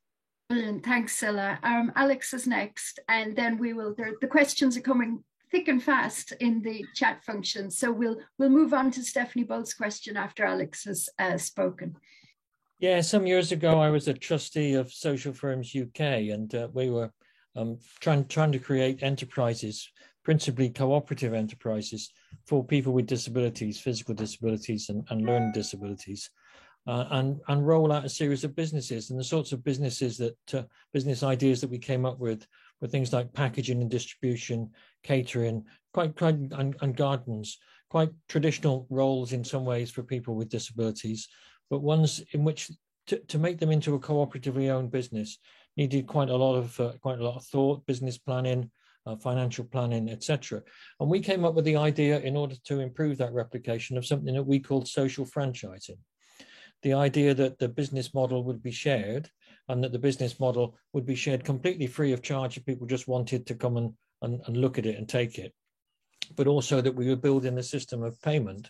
Brilliant. Thanks, Scilla. Alex is next, and then we will. The questions are coming thick and fast in the chat function, so we'll move on to Stephanie Bolt's question after Alex has spoken. Yeah, some years ago, I was a trustee of Social Firms UK, and we were trying to create enterprises, principally cooperative enterprises, for people with disabilities, physical disabilities, and learning disabilities. And roll out a series of businesses, and the sorts of businesses that business ideas that we came up with were things like packaging and distribution, catering, and gardens, quite traditional roles in some ways for people with disabilities, but ones in which to make them into a cooperatively owned business needed quite a lot of thought, business planning, financial planning, etc. And we came up with the idea, in order to improve that replication, of something that we called social franchising. The idea that the business model would be shared, and that the business model would be shared completely free of charge if people just wanted to come and look at it and take it. But also that we were building a system of payment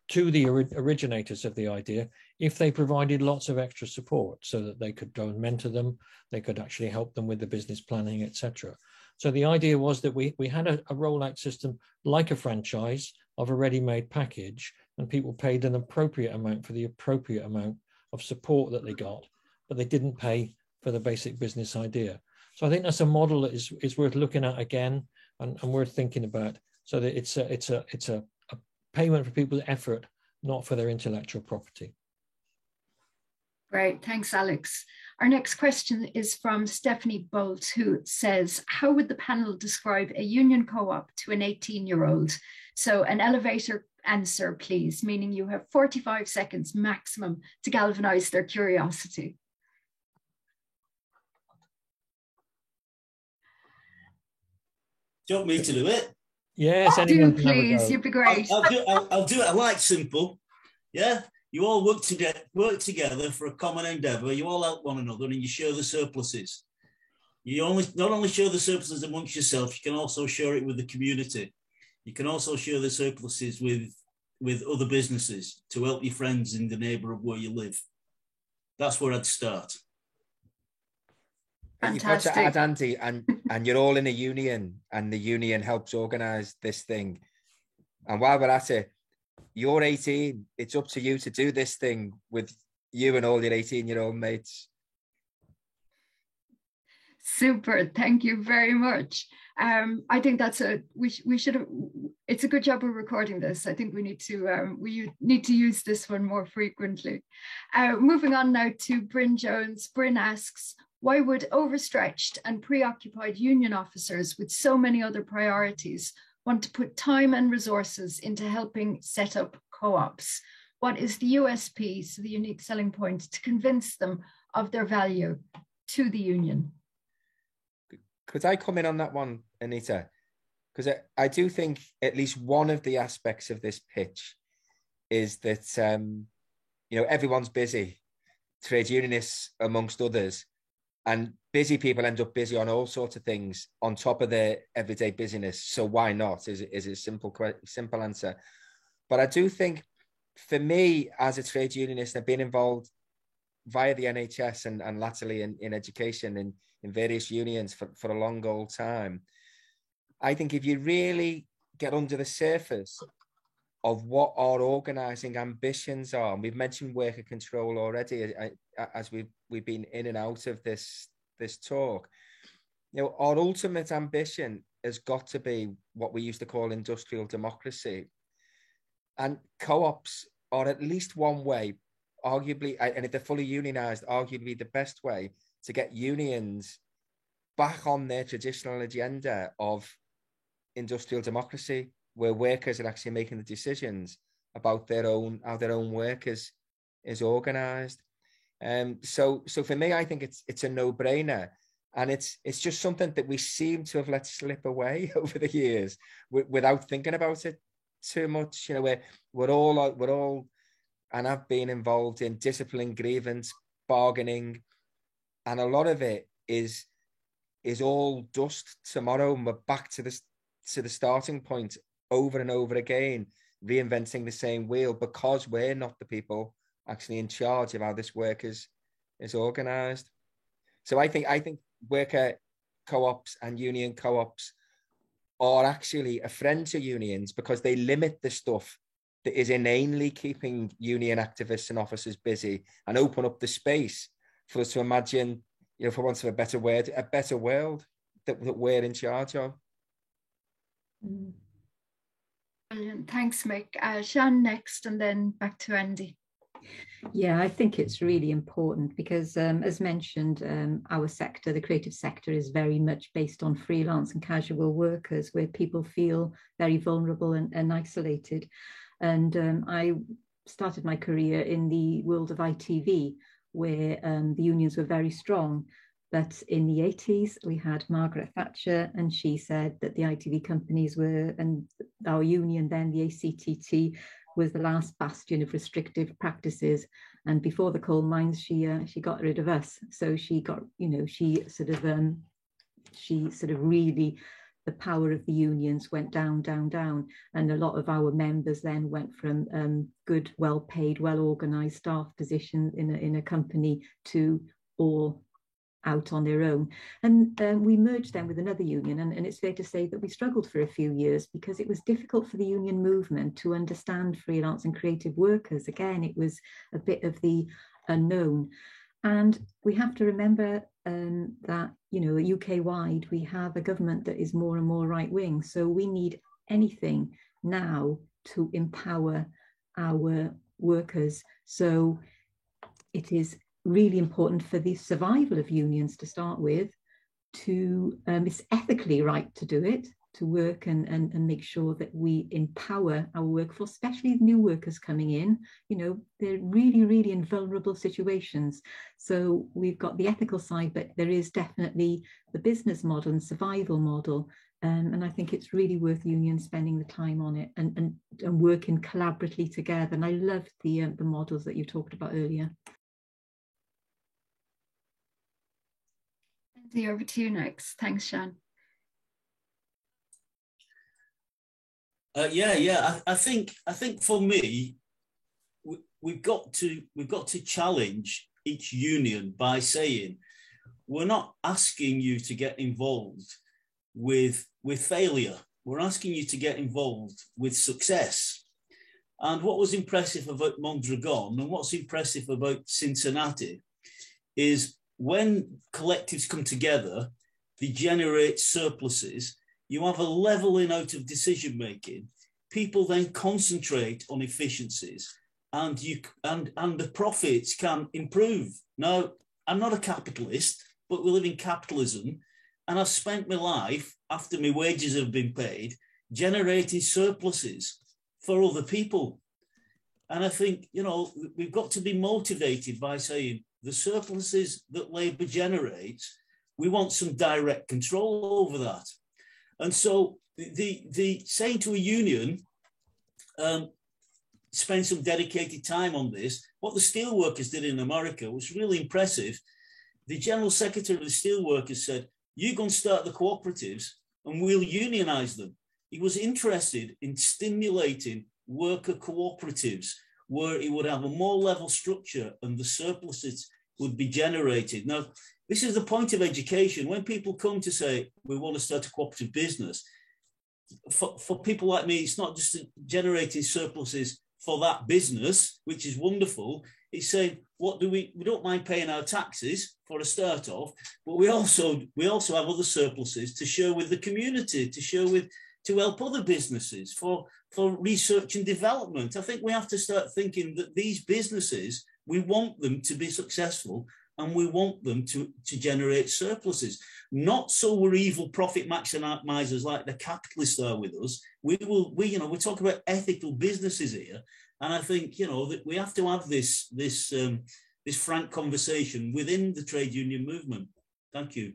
to the originators of the idea if they provided lots of extra support, so that they could go and mentor them, they could actually help them with the business planning, etc. So the idea was that we had a rollout system like a franchise of a ready-made package, and people paid an appropriate amount for the appropriate amount of support that they got, but they didn't pay for the basic business idea. So I think that's a model that is worth looking at again and worth thinking about, so that it's a payment for people's effort, not for their intellectual property. Great, thanks, Alex. Our next question is from Stephanie Bolt, who says, how would the panel describe a union co-op to an 18-year-old? So an elevator answer, please, meaning you have 45 seconds maximum to galvanize their curiosity. Do you want me to do it? Yes, do please, you'd be great. I'll do it. I like simple. Yeah, You all work together for a common endeavour. You all help one another, and you share the surpluses. You not only share the surpluses amongst yourself, you can also share it with the community. You can also share the surpluses with other businesses to help your friends in the neighbourhood where you live. That's where I'd start. Fantastic. You've got to add, Andy, and you're all in a union, and the union helps organise this thing. And while we're at it, you're 18. It's up to you to do this thing with you and all your 18-year-old mates. Super. Thank you very much. I think that's we should have. It's a good job we're recording this. I think we need to use this one more frequently. Moving on now to Bryn Jones. Bryn asks, why would overstretched and preoccupied union officers with so many other priorities want to put time and resources into helping set up co-ops? What is the USP, so the unique selling point, to convince them of their value to the union? Could I come in on that one, Anita? Because I do think at least one of the aspects of this pitch is that, everyone's busy, trade unionists amongst others, and busy people end up busy on all sorts of things on top of their everyday busyness. So why not is a simple answer. But I do think for me as a trade unionist, I've been involved via the NHS and latterly in education in various unions for a long old time. I think if you really get under the surface of what our organising ambitions are, and we've mentioned worker control already as we've been in and out of this talk, our ultimate ambition has got to be what we used to call industrial democracy. And co-ops are at least one way, arguably, and if they're fully unionised, arguably the best way to get unions back on their traditional agenda of industrial democracy, where workers are actually making the decisions about how their own work is organised. So for me, I think it's a no-brainer, and it's just something that we seem to have let slip away over the years without thinking about it too much. We're all, and I've been involved in discipline, grievance, bargaining, and a lot of it is all dust tomorrow, and we're back to the starting point over and over again, reinventing the same wheel because we're not the people actually in charge of how this work is organised. So I think worker co-ops and union co-ops are actually a friend to unions because they limit the stuff that is inanely keeping union activists and officers busy and open up the space for us to imagine, for want of a better word, a better world that we're in charge of. Brilliant. Thanks, Mick. Sian next, and then back to Andy. Yeah, I think it's really important because, as mentioned, our sector, the creative sector, is very much based on freelance and casual workers, where people feel very vulnerable and isolated. And I started my career in the world of ITV, where the unions were very strong. But in the 80s, we had Margaret Thatcher, and she said that the ITV companies were, and our union then, the ACTT, was the last bastion of restrictive practices. And before the coal mines, she got rid of us. So she got, she sort of really, the power of the unions went down, down, down. And a lot of our members then went from good, well-paid, well-organised staff position in a company to all out on their own. And we merged then with another union, and it's fair to say that we struggled for a few years because it was difficult for the union movement to understand freelance and creative workers. Again, it was a bit of the unknown. And we have to remember that, UK-wide, we have a government that is more and more right-wing. So we need anything now to empower our workers. So it is really important for the survival of unions to start with, it's ethically right to do it, work and make sure that we empower our workforce, especially new workers coming in. You know, they're really, really in vulnerable situations. So we've got the ethical side, but there is definitely the business model and survival model. And I think it's really worth unions spending the time on it and working collaboratively together. And I love the models that you talked about earlier. Andy, over to you next. Thanks, Sian. I think for me, we've got to challenge each union by saying, we're not asking you to get involved with failure. We're asking you to get involved with success. And what was impressive about Mondragon and what's impressive about Cincinnati is when collectives come together, they generate surpluses. You have a leveling out of decision making. People then concentrate on efficiencies, and the profits can improve. Now, I'm not a capitalist, but we live in capitalism, and I've spent my life after my wages have been paid generating surpluses for other people. And I think, you know, we've got to be motivated by saying the surpluses that Labour generates, we want some direct control over that. And so the saying to a union, spend some dedicated time on this. What the steelworkers did in America was really impressive. The General Secretary of the Steelworkers said, you go and start the cooperatives and we'll unionize them. He was interested in stimulating worker cooperatives where it would have a more level structure and the surpluses would be generated. Now, this is the point of education. When people come to say, we want to start a cooperative business, for people like me, it's not just generating surpluses for that business, which is wonderful. It's saying, what do we don't mind paying our taxes for a start off, but we also have other surpluses to share with the community, to help other businesses, for research and development. I think we have to start thinking that these businesses, we want them to be successful and we want them to generate surpluses. Not so we're evil profit maximizers like the capitalists are with us. We talk about ethical businesses here. And I think, you know, that we have to have this frank conversation within the trade union movement. Thank you.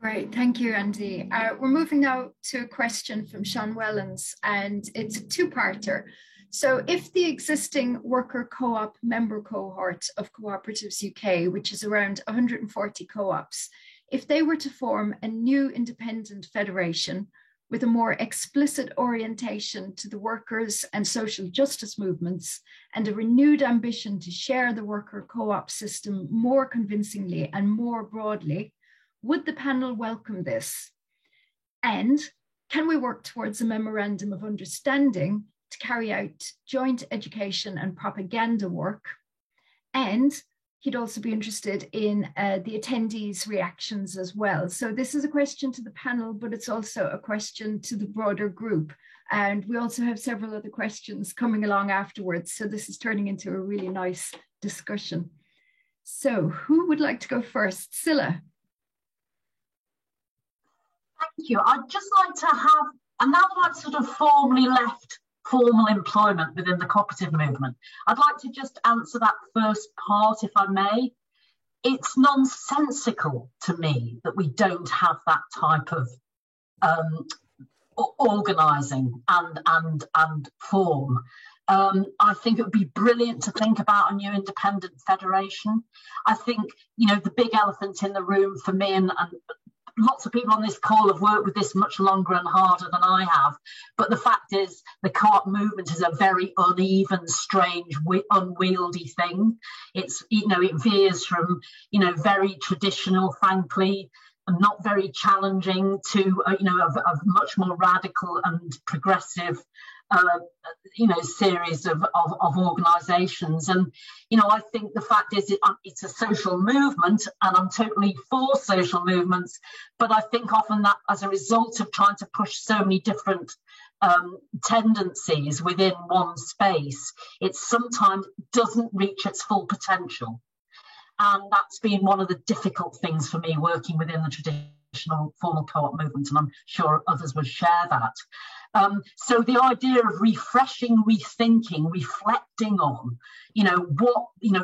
Great, thank you, Andy. We're moving now to a question from Sean Wellens, and it's a two-parter. So if the existing worker co-op member cohort of Cooperatives UK, which is around 140 co-ops, if they were to form a new independent federation with a more explicit orientation to the workers and social justice movements and a renewed ambition to share the worker co-op system more convincingly and more broadly, would the panel welcome this? And can we work towards a memorandum of understanding to carry out joint education and propaganda work? And he'd also be interested in the attendees' reactions as well. So this is a question to the panel, but it's also a question to the broader group. And we also have several other questions coming along afterwards. So this is turning into a really nice discussion. So who would like to go first? Scilla. Thank you. I'd just like to have, and now that I've sort of formally left formal employment within the cooperative movement, I'd like to just answer that first part, if I may. It's nonsensical to me that we don't have that type of organising and form. I think it would be brilliant to think about a new independent federation. I think, you know, the big elephant in the room for me, and lots of people on this call have worked with this much longer and harder than I have. But the fact is, the co-op movement is a very uneven, strange, unwieldy thing. It's, you know, it veers from, you know, very traditional, frankly, and not very challenging to, you know, a much more radical and progressive, you know, series of organisations. And, you know, I think the fact is it's a social movement, and I'm totally for social movements, but I think often that as a result of trying to push so many different tendencies within one space, it sometimes doesn't reach its full potential. And that's been one of the difficult things for me working within the traditional formal co-op movement, and I'm sure others would share that. So the idea of refreshing, rethinking, reflecting on,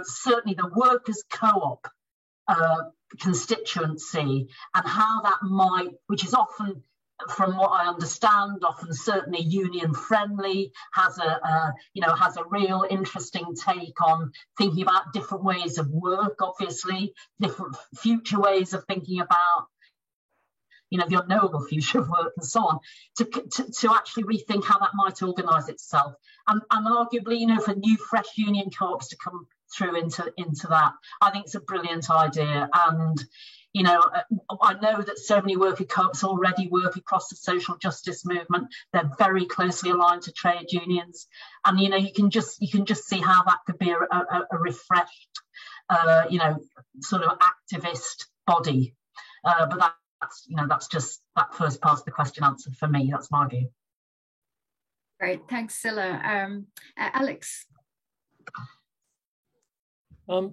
certainly the workers' co-op constituency, and how that might, which is often, from what I understand, often certainly union friendly, has a real interesting take on thinking about different ways of work, obviously, different future ways of thinking about, the unknowable future of work and so on, to actually rethink how that might organise itself. And arguably, for new, fresh union co-ops to come through into that, I think it's a brilliant idea. And I know that so many worker co-ops already work across the social justice movement. They're very closely aligned to trade unions, and you can just see how that could be a refreshed, sort of activist body. But that's just that first part of the question answered for me. That's my view. Great, thanks, Scilla. Alex.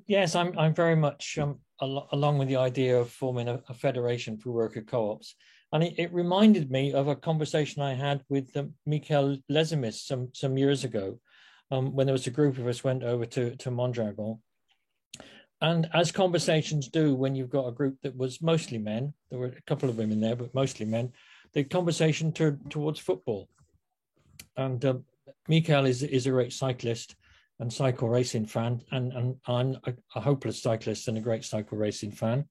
Yes, I'm very much along with the idea of forming a federation for worker co-ops. And it reminded me of a conversation I had with Michael Lesemis some years ago, when there was a group of us went over to Mondragon. And as conversations do when you've got a group that was mostly men, there were a couple of women there, but mostly men, the conversation turned towards football. And Michael is a great cyclist and cycle racing fan, and I'm a hopeless cyclist and a great cycle racing fan.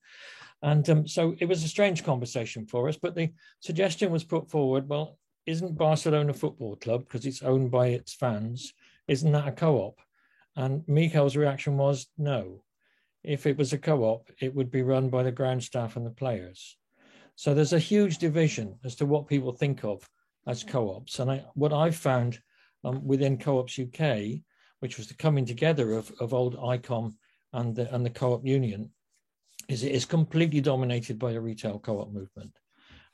And so it was a strange conversation for us, but the suggestion was put forward, well, isn't Barcelona Football Club, because it's owned by its fans, isn't that a co-op? And Michael's reaction was no. If it was a co-op, it would be run by the ground staff and the players. So there's a huge division as to what people think of as co-ops. And what I've found within Co-ops UK, which was the coming together of old ICOM and the co-op union, is it is completely dominated by the retail co-op movement.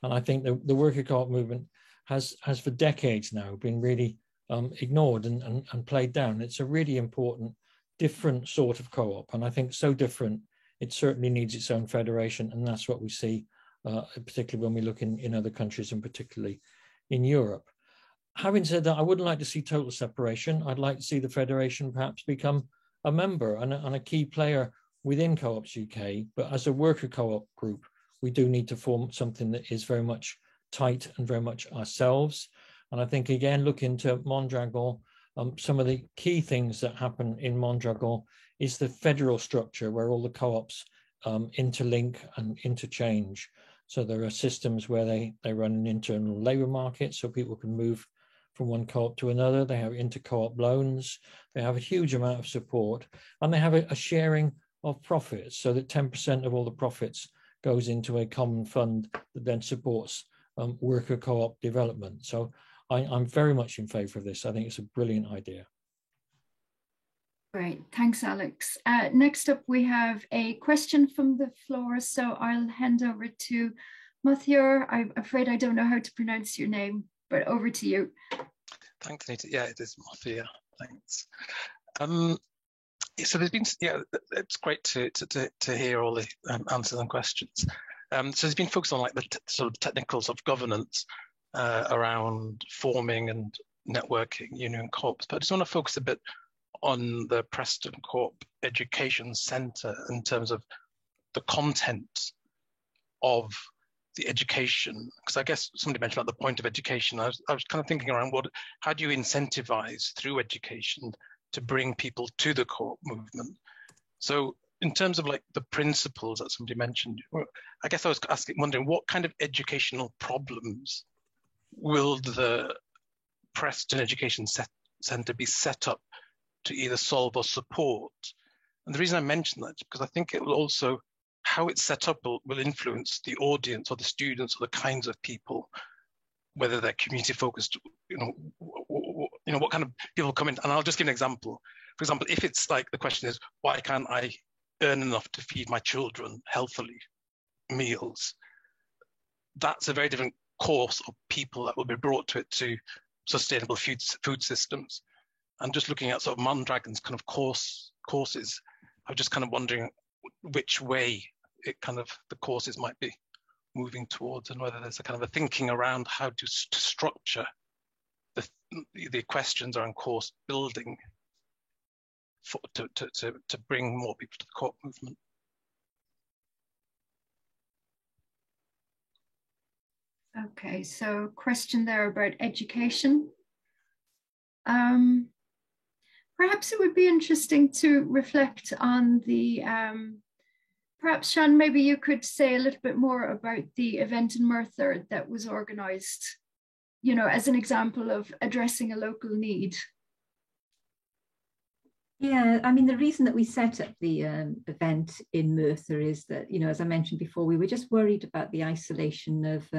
And I think the worker co-op movement has for decades now been really ignored and played down. It's a really important, different sort of co-op. And I think so different, it certainly needs its own federation. And that's what we see, particularly when we look in other countries and particularly in Europe. Having said that, I wouldn't like to see total separation. I'd like to see the federation perhaps become a member and a key player within Co-ops UK. But as a worker co-op group, we do need to form something that is very much tight and very much ourselves. And I think, again, look into Mondragon. Some of the key things that happen in Mondragon is the federal structure where all the co-ops interlink and interchange. So there are systems where they run an internal labour market so people can move from one co-op to another. They have inter-co-op loans. They have a huge amount of support, and they have a sharing of profits so that 10% of all the profits goes into a common fund that then supports worker co-op development. So I'm very much in favour of this. I think it's a brilliant idea. Great, thanks, Alex. Next up, we have a question from the floor. So I'll hand over to Matthew. I'm afraid I don't know how to pronounce your name, but over to you. Thanks, Anita. Yeah, it is Matthew. Thanks. So there's been, it's great to hear all the answers and questions. So there's been focused on like the sort of technicals of governance around forming and networking union co-ops, but I just want to focus a bit on the Preston Co-op Education Centre in terms of the content of the education, because I guess somebody mentioned about the point of education. I was kind of thinking around how do you incentivize through education to bring people to the co-op movement? So in terms of like the principles that somebody mentioned, I guess I was wondering what kind of educational problems will the Preston Education Centre be set up to either solve or support? And the reason I mention that is because I think it will also, how it's set up will influence the audience or the students or the kinds of people, whether they're community focused, what kind of people come in. And I'll just give an example. For example, if it's like the question is, why can't I earn enough to feed my children healthily meals? That's a very different course of people that will be brought to it, to sustainable food systems. And just looking at sort of Mondragon's kind of courses, I was just kind of wondering, which way it kind of the courses might be moving towards, and whether there's a kind of a thinking around how to structure the questions around course building to bring more people to the co-op movement. Okay, so question there about education. Perhaps it would be interesting to reflect on the, perhaps Sean, maybe you could say a little bit more about the event in Merthyr that was organised, you know, as an example of addressing a local need. Yeah, I mean, the reason that we set up the event in Merthyr is that, you know, as I mentioned before, we were just worried about the isolation of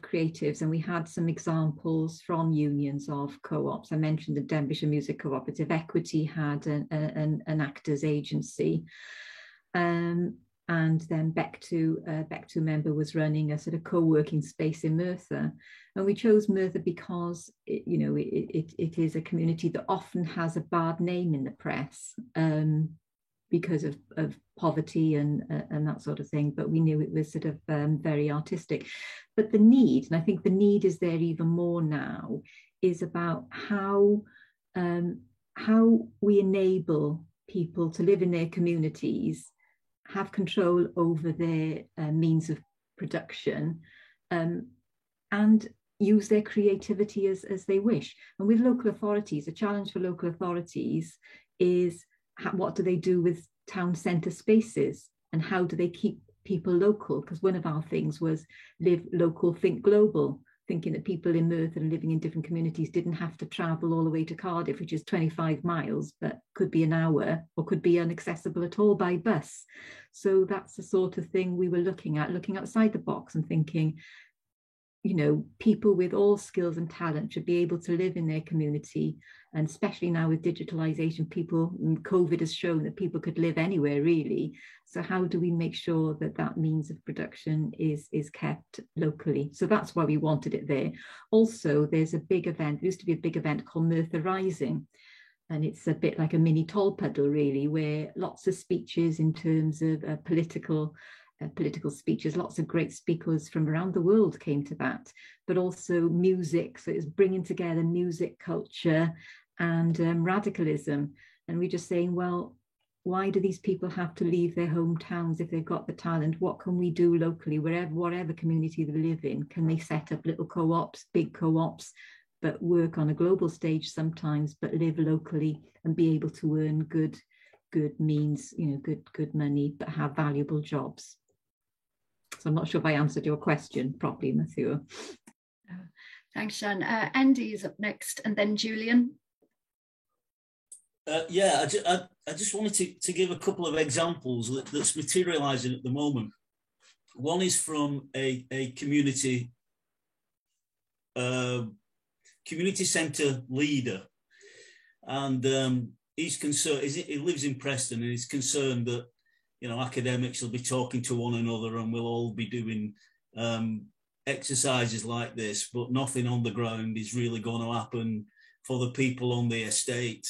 creatives, and we had some examples from unions of co-ops. I mentioned the Denbighshire Music Cooperative. Equity had an actors agency, and then Beck2 member was running a sort of co-working space in Merthyr. And we chose Merthyr because it is a community that often has a bad name in the press because of poverty and that sort of thing. But we knew it was sort of very artistic. But the need, and I think the need is there even more now, is about how we enable people to live in their communities, have control over their means of production, and use their creativity as they wish. And with local authorities, a challenge for local authorities is what do they do with town centre spaces, and how do they keep people local? Because one of our things was live local, think global, thinking that people in Merthyr and living in different communities didn't have to travel all the way to Cardiff, which is 25 miles, but could be an hour or could be inaccessible at all by bus. So that's the sort of thing we were looking outside the box and thinking, you know, people with all skills and talent should be able to live in their community. And especially now with digitalization, COVID has shown that people could live anywhere really. So how do we make sure that that means of production is kept locally? So that's why we wanted it there. Also, there's a big event, there used to be a big event called Merthyr Rising. And it's a bit like a mini Tolpuddle really, where lots of speeches in terms of political speeches, lots of great speakers from around the world came to that, but also music. So it's bringing together music, culture, and radicalism. And we're just saying, well, why do these people have to leave their hometowns if they've got the talent? What can we do locally, whatever community they live in? Can they set up little co-ops, big co-ops, but work on a global stage sometimes, but live locally and be able to earn good means, you know, good money, but have valuable jobs? So I'm not sure if I answered your question properly, Matthew. Thanks, Sean. Andy is up next, and then Julian. Yeah, I just wanted to give a couple of examples that's materialising at the moment. One is from a community centre leader, and he's concerned. He lives in Preston, and he's concerned that, you know, academics will be talking to one another and we'll all be doing exercises like this, but nothing on the ground is really going to happen for the people on the estate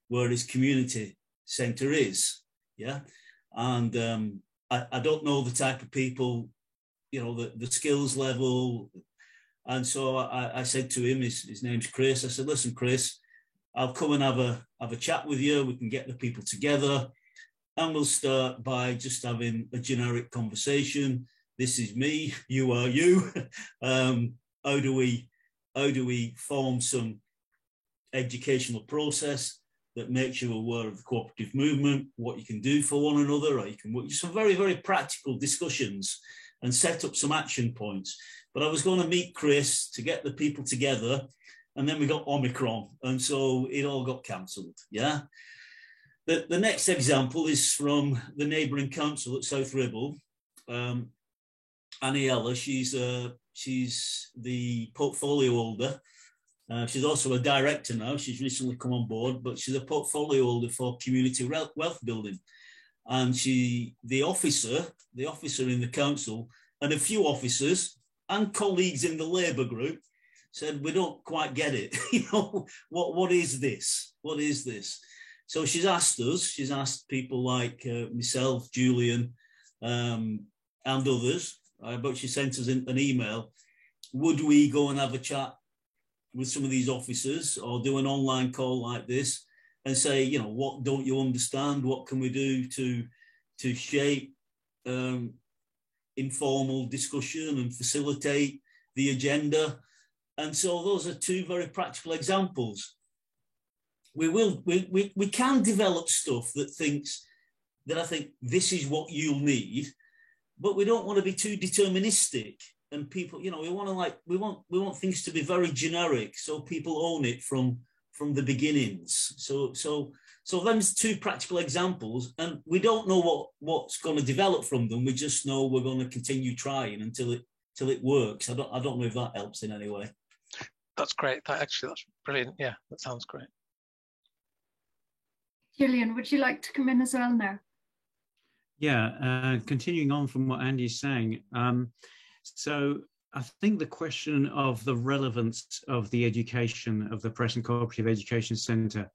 where his community centre is. Yeah. And I don't know the type of people, you know, the skills level. And so I said to him, his name's Chris. I said, listen, Chris, I'll come and have a chat with you. We can get the people together. And we'll start by just having a generic conversation. This is me, you are you. How do we form some educational process that makes you aware of the cooperative movement, what you can do for one another, or you can work some very, very practical discussions and set up some action points. But I was going to meet Chris to get the people together, and then we got Omicron, and so it all got cancelled. Yeah. The next example is from the neighbouring council at South Ribble. Annie Ella, she's the portfolio holder. She's also a director now. She's recently come on board, but she's a portfolio holder for community wealth building. And the officer in the council, and a few officers and colleagues in the Labour group said, we don't quite get it. You know, what is this? What is this? So she's asked us, she's asked people like myself, Julian, and others, but she sent us an email. Would we go and have a chat with some of these officers or do an online call like this and say, you know, what don't you understand? What can we do to shape informal discussion and facilitate the agenda? And so those are two very practical examples. We can develop stuff that I think this is what you'll need, but we don't want to be too deterministic. And people, you know, we want things to be very generic, so people own it from the beginnings. So them's two practical examples, and we don't know what's going to develop from them. We just know we're going to continue trying until it works. I don't know if that helps in any way. That's great. That's brilliant. Yeah, that sounds great. Julian, would you like to come in as well now? Yeah, continuing on from what Andy's saying. So I think the question of the relevance of the education of the Preston Cooperative Education Centre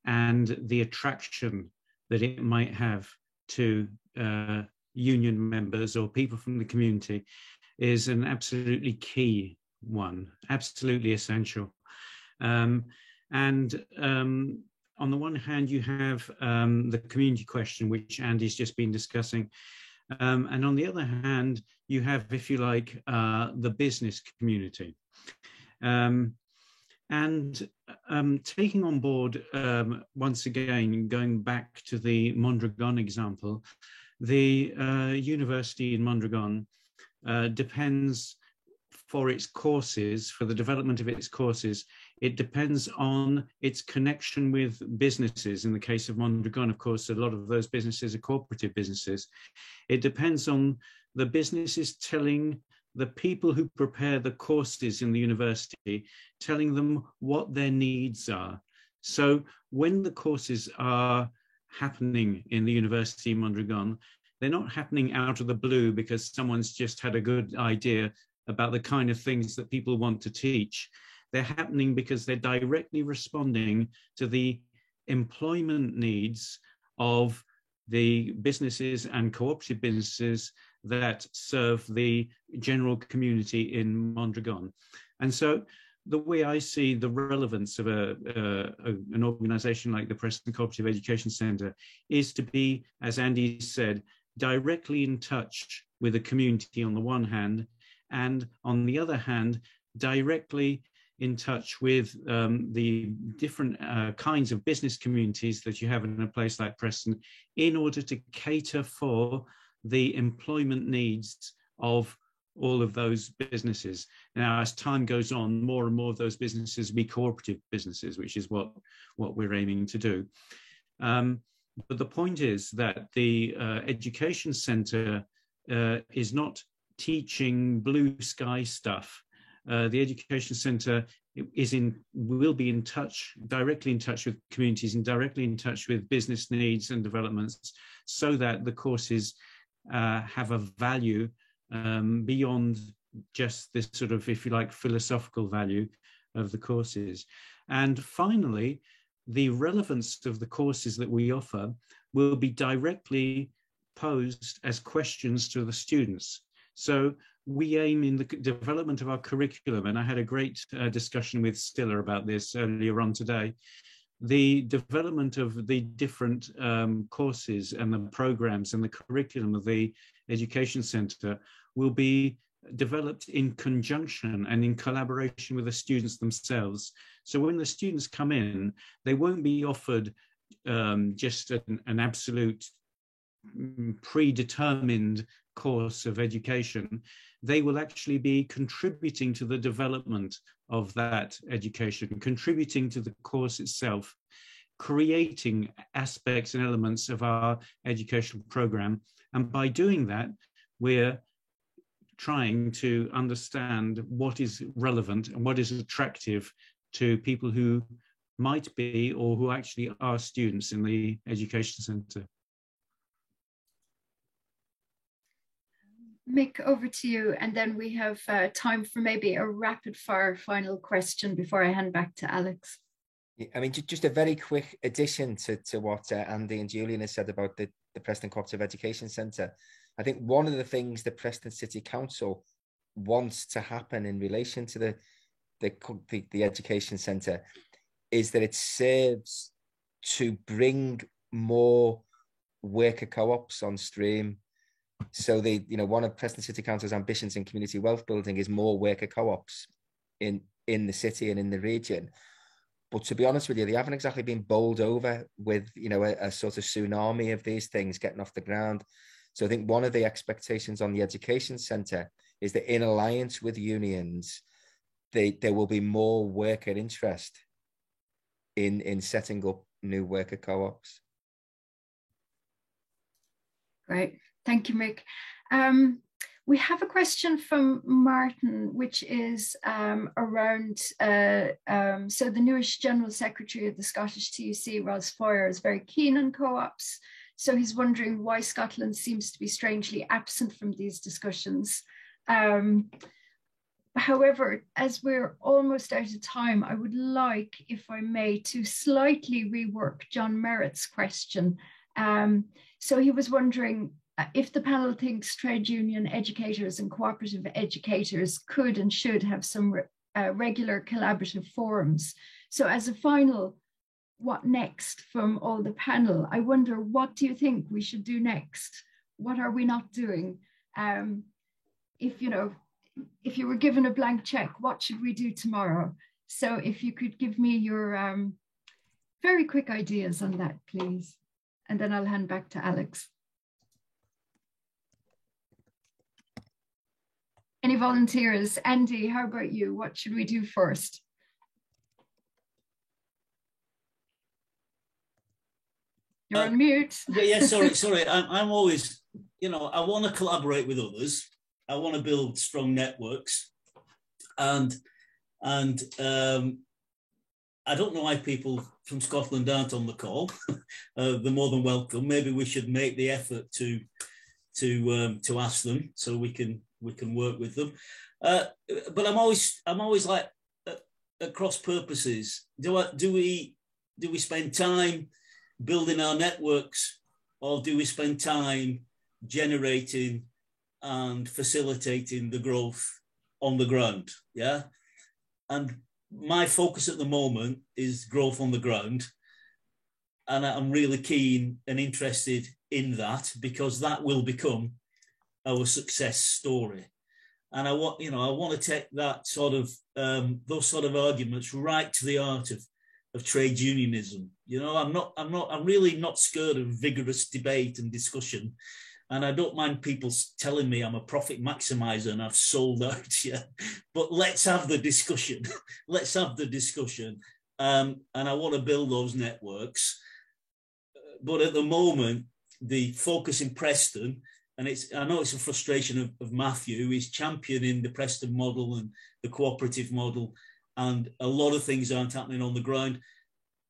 and the attraction that it might have to union members or people from the community is an absolutely key one, absolutely essential. On the one hand, you have the community question, which Andy's just been discussing. And on the other hand, you have, if you like, the business community. Taking on board, once again, going back to the Mondragon example, the university in Mondragon depends for its courses, for the development of its courses, it depends on its connection with businesses. In the case of Mondragon, of course, a lot of those businesses are cooperative businesses. It depends on the businesses telling the people who prepare the courses in the university, telling them what their needs are. So when the courses are happening in the university in Mondragon, they're not happening out of the blue because someone's just had a good idea about the kind of things that people want to teach. They're happening because they're directly responding to the employment needs of the businesses and cooperative businesses that serve the general community in Mondragon. And so the way I see the relevance of an organisation like the Preston Cooperative Education Centre is to be, as Andy said, directly in touch with the community on the one hand, and on the other hand, directly in touch with the different kinds of business communities that you have in a place like Preston in order to cater for the employment needs of all of those businesses. Now, as time goes on, more and more of those businesses will be cooperative businesses, which is what we're aiming to do. But the point is that the education centre is not teaching blue sky stuff. The education centre will be directly in touch with communities and directly in touch with business needs and developments, so that the courses have a value beyond just this sort of, if you like, philosophical value of the courses. And finally, the relevance of the courses that we offer will be directly posed as questions to the students. So we aim in the development of our curriculum, and I had a great discussion with Stilla about this earlier on today. The development of the different courses and the programs and the curriculum of the Education Centre will be developed in conjunction and in collaboration with the students themselves. So when the students come in, they won't be offered just an absolute predetermined course of education. They will actually be contributing to the development of that education, contributing to the course itself, creating aspects and elements of our educational program. And by doing that, we're trying to understand what is relevant and what is attractive to people who might be or who actually are students in the Education Centre. Mick, over to you, and then we have time for maybe a rapid fire final question before I hand back to Alex. I mean, just a very quick addition to what Andy and Julian has said about the Preston Cooperative Education Centre. I think one of the things the Preston City Council wants to happen in relation to the education centre is that it serves to bring more worker co-ops on stream. So one of Preston City Council's ambitions in community wealth building is more worker co-ops in the city and in the region. But to be honest with you, they haven't exactly been bowled over with, a sort of tsunami of these things getting off the ground. So I think one of the expectations on the education centre is that in alliance with unions, there will be more worker interest in setting up new worker co-ops. Great. Thank you, Mick. We have a question from Martin, which is around, so the newest General Secretary of the Scottish TUC, Ros Foyer, is very keen on co-ops. So he's wondering why Scotland seems to be strangely absent from these discussions. However, as we're almost out of time, I would like, if I may, to slightly rework John Merritt's question. So he was wondering if the panel thinks trade union educators and cooperative educators could and should have some regular collaborative forums. So as a final, what next from all the panel? I wonder, what do you think we should do next? What are we not doing? If you were given a blank check, what should we do tomorrow? So if you could give me your very quick ideas on that, please. And then I'll hand back to Alex. Any volunteers? Andy, how about you? What should we do first? You're on mute. Yeah, sorry. I'm always, I want to collaborate with others. I want to build strong networks, and I don't know why people from Scotland aren't on the call. They're more than welcome. Maybe we should make the effort to ask them so we can work with them. But I'm always like at cross purposes. Do we spend time building our networks, or do we spend time generating and facilitating the growth on the ground? Yeah. And my focus at the moment is growth on the ground. And I'm really keen and interested in that, because that will become our success story. And I want to take that sort of, those sort of arguments right to the heart of trade unionism. I'm really not scared of vigorous debate and discussion. And I don't mind people telling me I'm a profit maximizer and I've sold out. Yeah, but let's have the discussion. Let's have the discussion. And I want to build those networks. But at the moment, the focus in Preston, and I know it's a frustration of Matthew, is championing the Preston model and the cooperative model, and a lot of things aren't happening on the ground.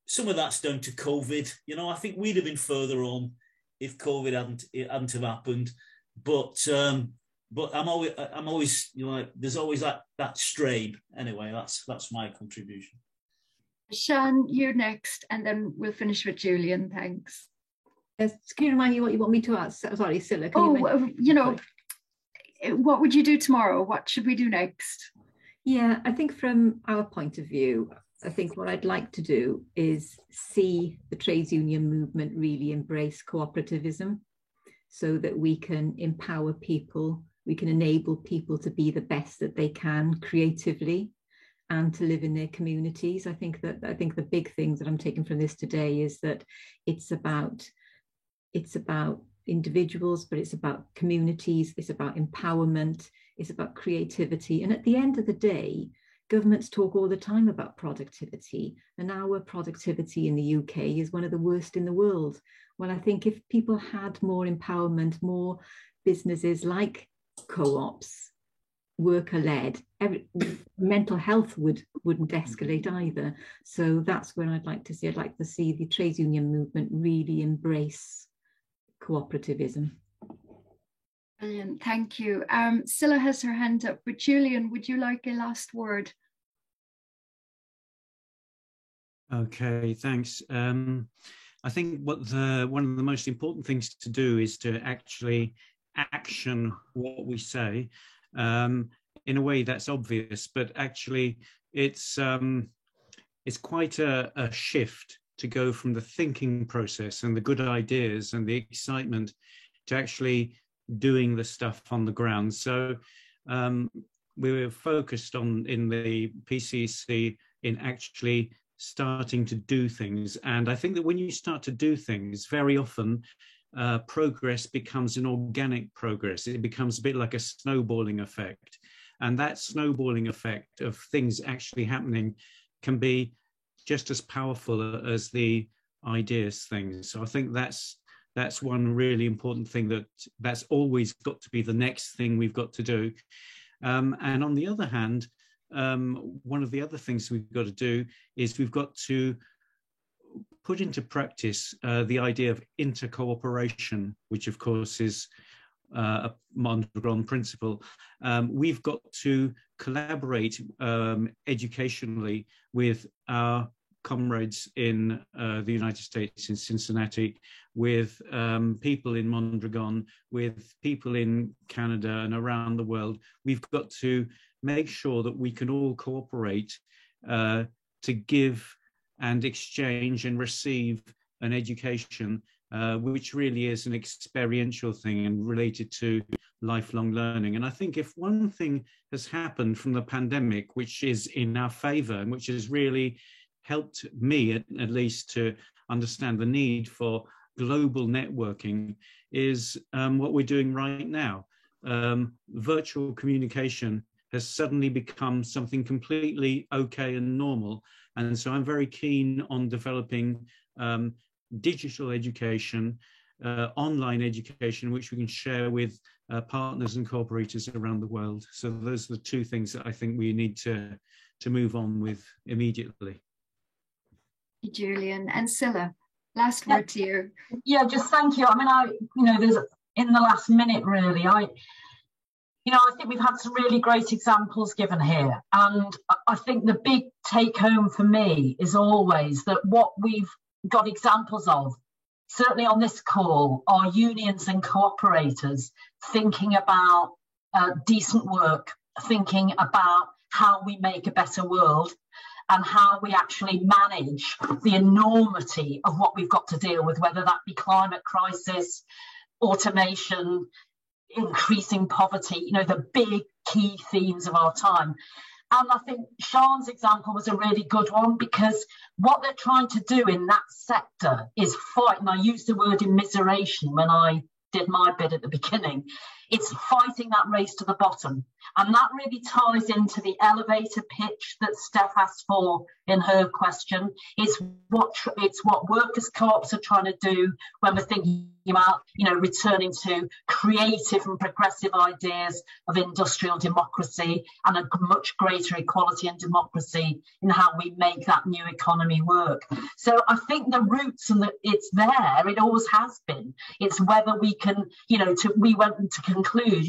Some of that's down to COVID. I think we'd have been further on if COVID hadn't have happened. But I'm always there's always that strain. Anyway, that's my contribution. Sian, you next, and then we'll finish with Julian. Thanks. Can you remind me what you want me to ask? Sorry, Scilla. What would you do tomorrow? What should we do next? Yeah, I think from our point of view, I think what I'd like to do is see the trades union movement really embrace cooperativism, so that we can empower people, we can enable people to be the best that they can creatively and to live in their communities. I think the big things that I'm taking from this today is that it's about individuals, but it's about communities, it's about empowerment, it's about creativity. And at the end of the day, governments talk all the time about productivity, and our productivity in the UK is one of the worst in the world. Well, I think if people had more empowerment, more businesses like co-ops, worker-led, mental health wouldn't escalate either. So that's where I'd like to see the trades union movement really embrace cooperativism. Brilliant, thank you. Scilla has her hand up, but Julian, would you like a last word? Okay, thanks. I think one of the most important things to do is to actually action what we say in a way that's obvious, but actually it's quite a shift to go from the thinking process and the good ideas and the excitement to actually doing the stuff on the ground. So we were focused on in the PCC in actually starting to do things. And I think that when you start to do things, very often progress becomes an organic progress. It becomes a bit like a snowballing effect. And that snowballing effect of things actually happening can be just as powerful as the ideas things. So I think that's one really important thing, that's always got to be the next thing we've got to do. And on the other hand, one of the other things we've got to do is we've got to put into practice the idea of intercooperation, which of course is a Mondragon principle. We've got to collaborate educationally with our comrades in the United States, in Cincinnati, with people in Mondragon, with people in Canada and around the world. We've got to make sure that we can all cooperate to give and exchange and receive an education which really is an experiential thing and related to lifelong learning. And I think if one thing has happened from the pandemic, which is in our favor and which has really helped me at least to understand the need for global networking, is what we're doing right now. Virtual communication has suddenly become something completely okay and normal. And so I'm very keen on developing digital education, online education, which we can share with partners and cooperators around the world. So those are the two things that I think we need to move on with immediately. Julian and Scilla, last word to you. Yeah, just thank you. I mean, there's in the last minute really, I think we've had some really great examples given here. And I think the big take home for me is always that what we've got examples of, certainly on this call, are unions and cooperators thinking about decent work, thinking about how we make a better world and how we actually manage the enormity of what we've got to deal with, whether that be climate crisis, automation, increasing poverty, the big key themes of our time. And I think Sian's example was a really good one, because what they're trying to do in that sector is fight, and I used the word immiseration when I did my bit at the beginning, it's fighting that race to the bottom. And that really ties into the elevator pitch that Steph asked for in her question. It's what workers' co-ops are trying to do when we're thinking about, returning to creative and progressive ideas of industrial democracy and a much greater equality and democracy in how we make that new economy work. So I think the roots and it's there, it always has been. It's whether we can, we went to conclude,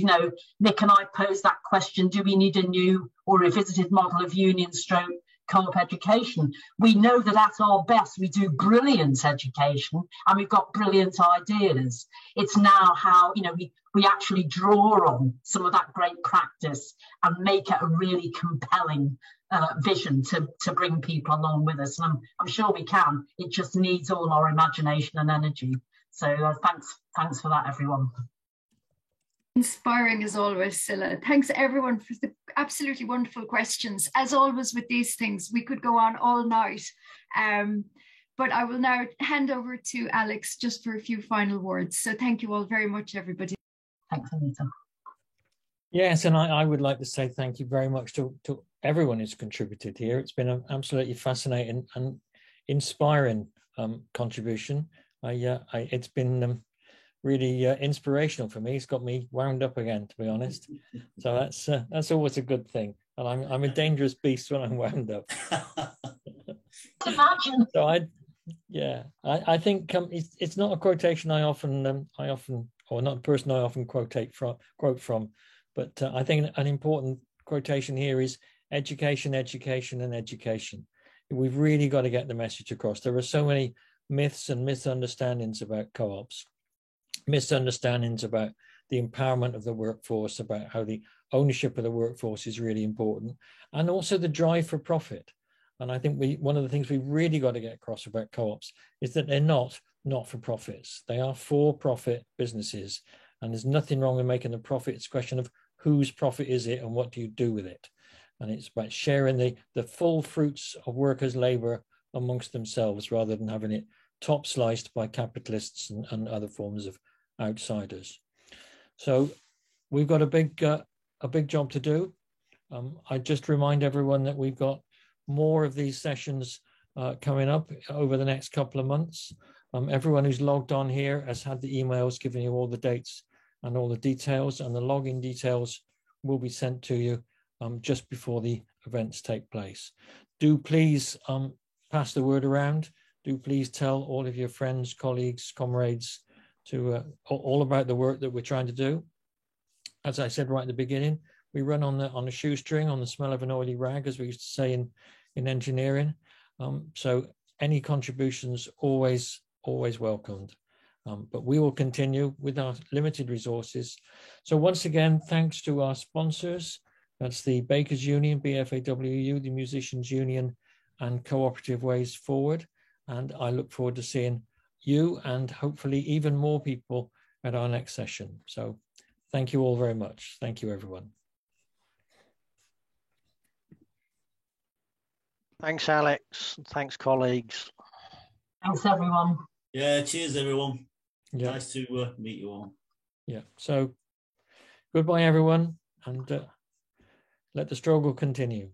Nick and I posed that question, do we need a new or revisited model of union stroke co-op education? We know that at our best we do brilliant education and we've got brilliant ideas. It's now how we actually draw on some of that great practice and make it a really compelling vision to bring people along with us. And I'm sure we can. It just needs all our imagination and energy. So thanks for that, everyone. Inspiring as always, Scilla. Thanks everyone for the absolutely wonderful questions. As always with these things, we could go on all night. But I will now hand over to Alex just for a few final words. So thank you all very much, everybody. Thanks, Anita. Yes, and I would like to say thank you very much to everyone who's contributed here. It's been an absolutely fascinating and inspiring contribution. It's been really inspirational for me. It's got me wound up again, to be honest. So that's always a good thing. And I'm a dangerous beast when I'm wound up. Imagine. So I think it's not a quotation I often, or not a person I often quote from, but I think an important quotation here is education, education, and education. we've really got to get the message across. There are so many myths and misunderstandings about co-ops, misunderstandings about the empowerment of the workforce, about how the ownership of the workforce is really important, and also the drive for profit. And I think one of the things we've really got to get across about co-ops is that they're not for-profits. They are for-profit businesses, and there's nothing wrong with making the profit. It's a question of whose profit is it and what do you do with it? And it's about sharing the full fruits of workers' labour amongst themselves rather than having it top sliced by capitalists and other forms of outsiders. So we've got a big job to do. I just remind everyone that we've got more of these sessions coming up over the next couple of months. Everyone who's logged on here has had the emails giving you all the dates and all the details, and the login details will be sent to you just before the events take place. Do please pass the word around. Do please tell all of your friends, colleagues, comrades to all about the work that we're trying to do. As I said right at the beginning, we run on a shoestring, on the smell of an oily rag, as we used to say in engineering. So any contributions always welcomed. But we will continue with our limited resources. So once again, thanks to our sponsors. That's the Bakers Union, BFAWU, the Musicians Union, and Cooperative Ways Forward. And I look forward to seeing you and hopefully even more people at our next session. So thank you all very much. Thank you, everyone. Thanks, Alex. Thanks, colleagues. Thanks, everyone. Yeah, cheers, everyone. Yeah. Nice to meet you all. Yeah, so goodbye, everyone, and let the struggle continue.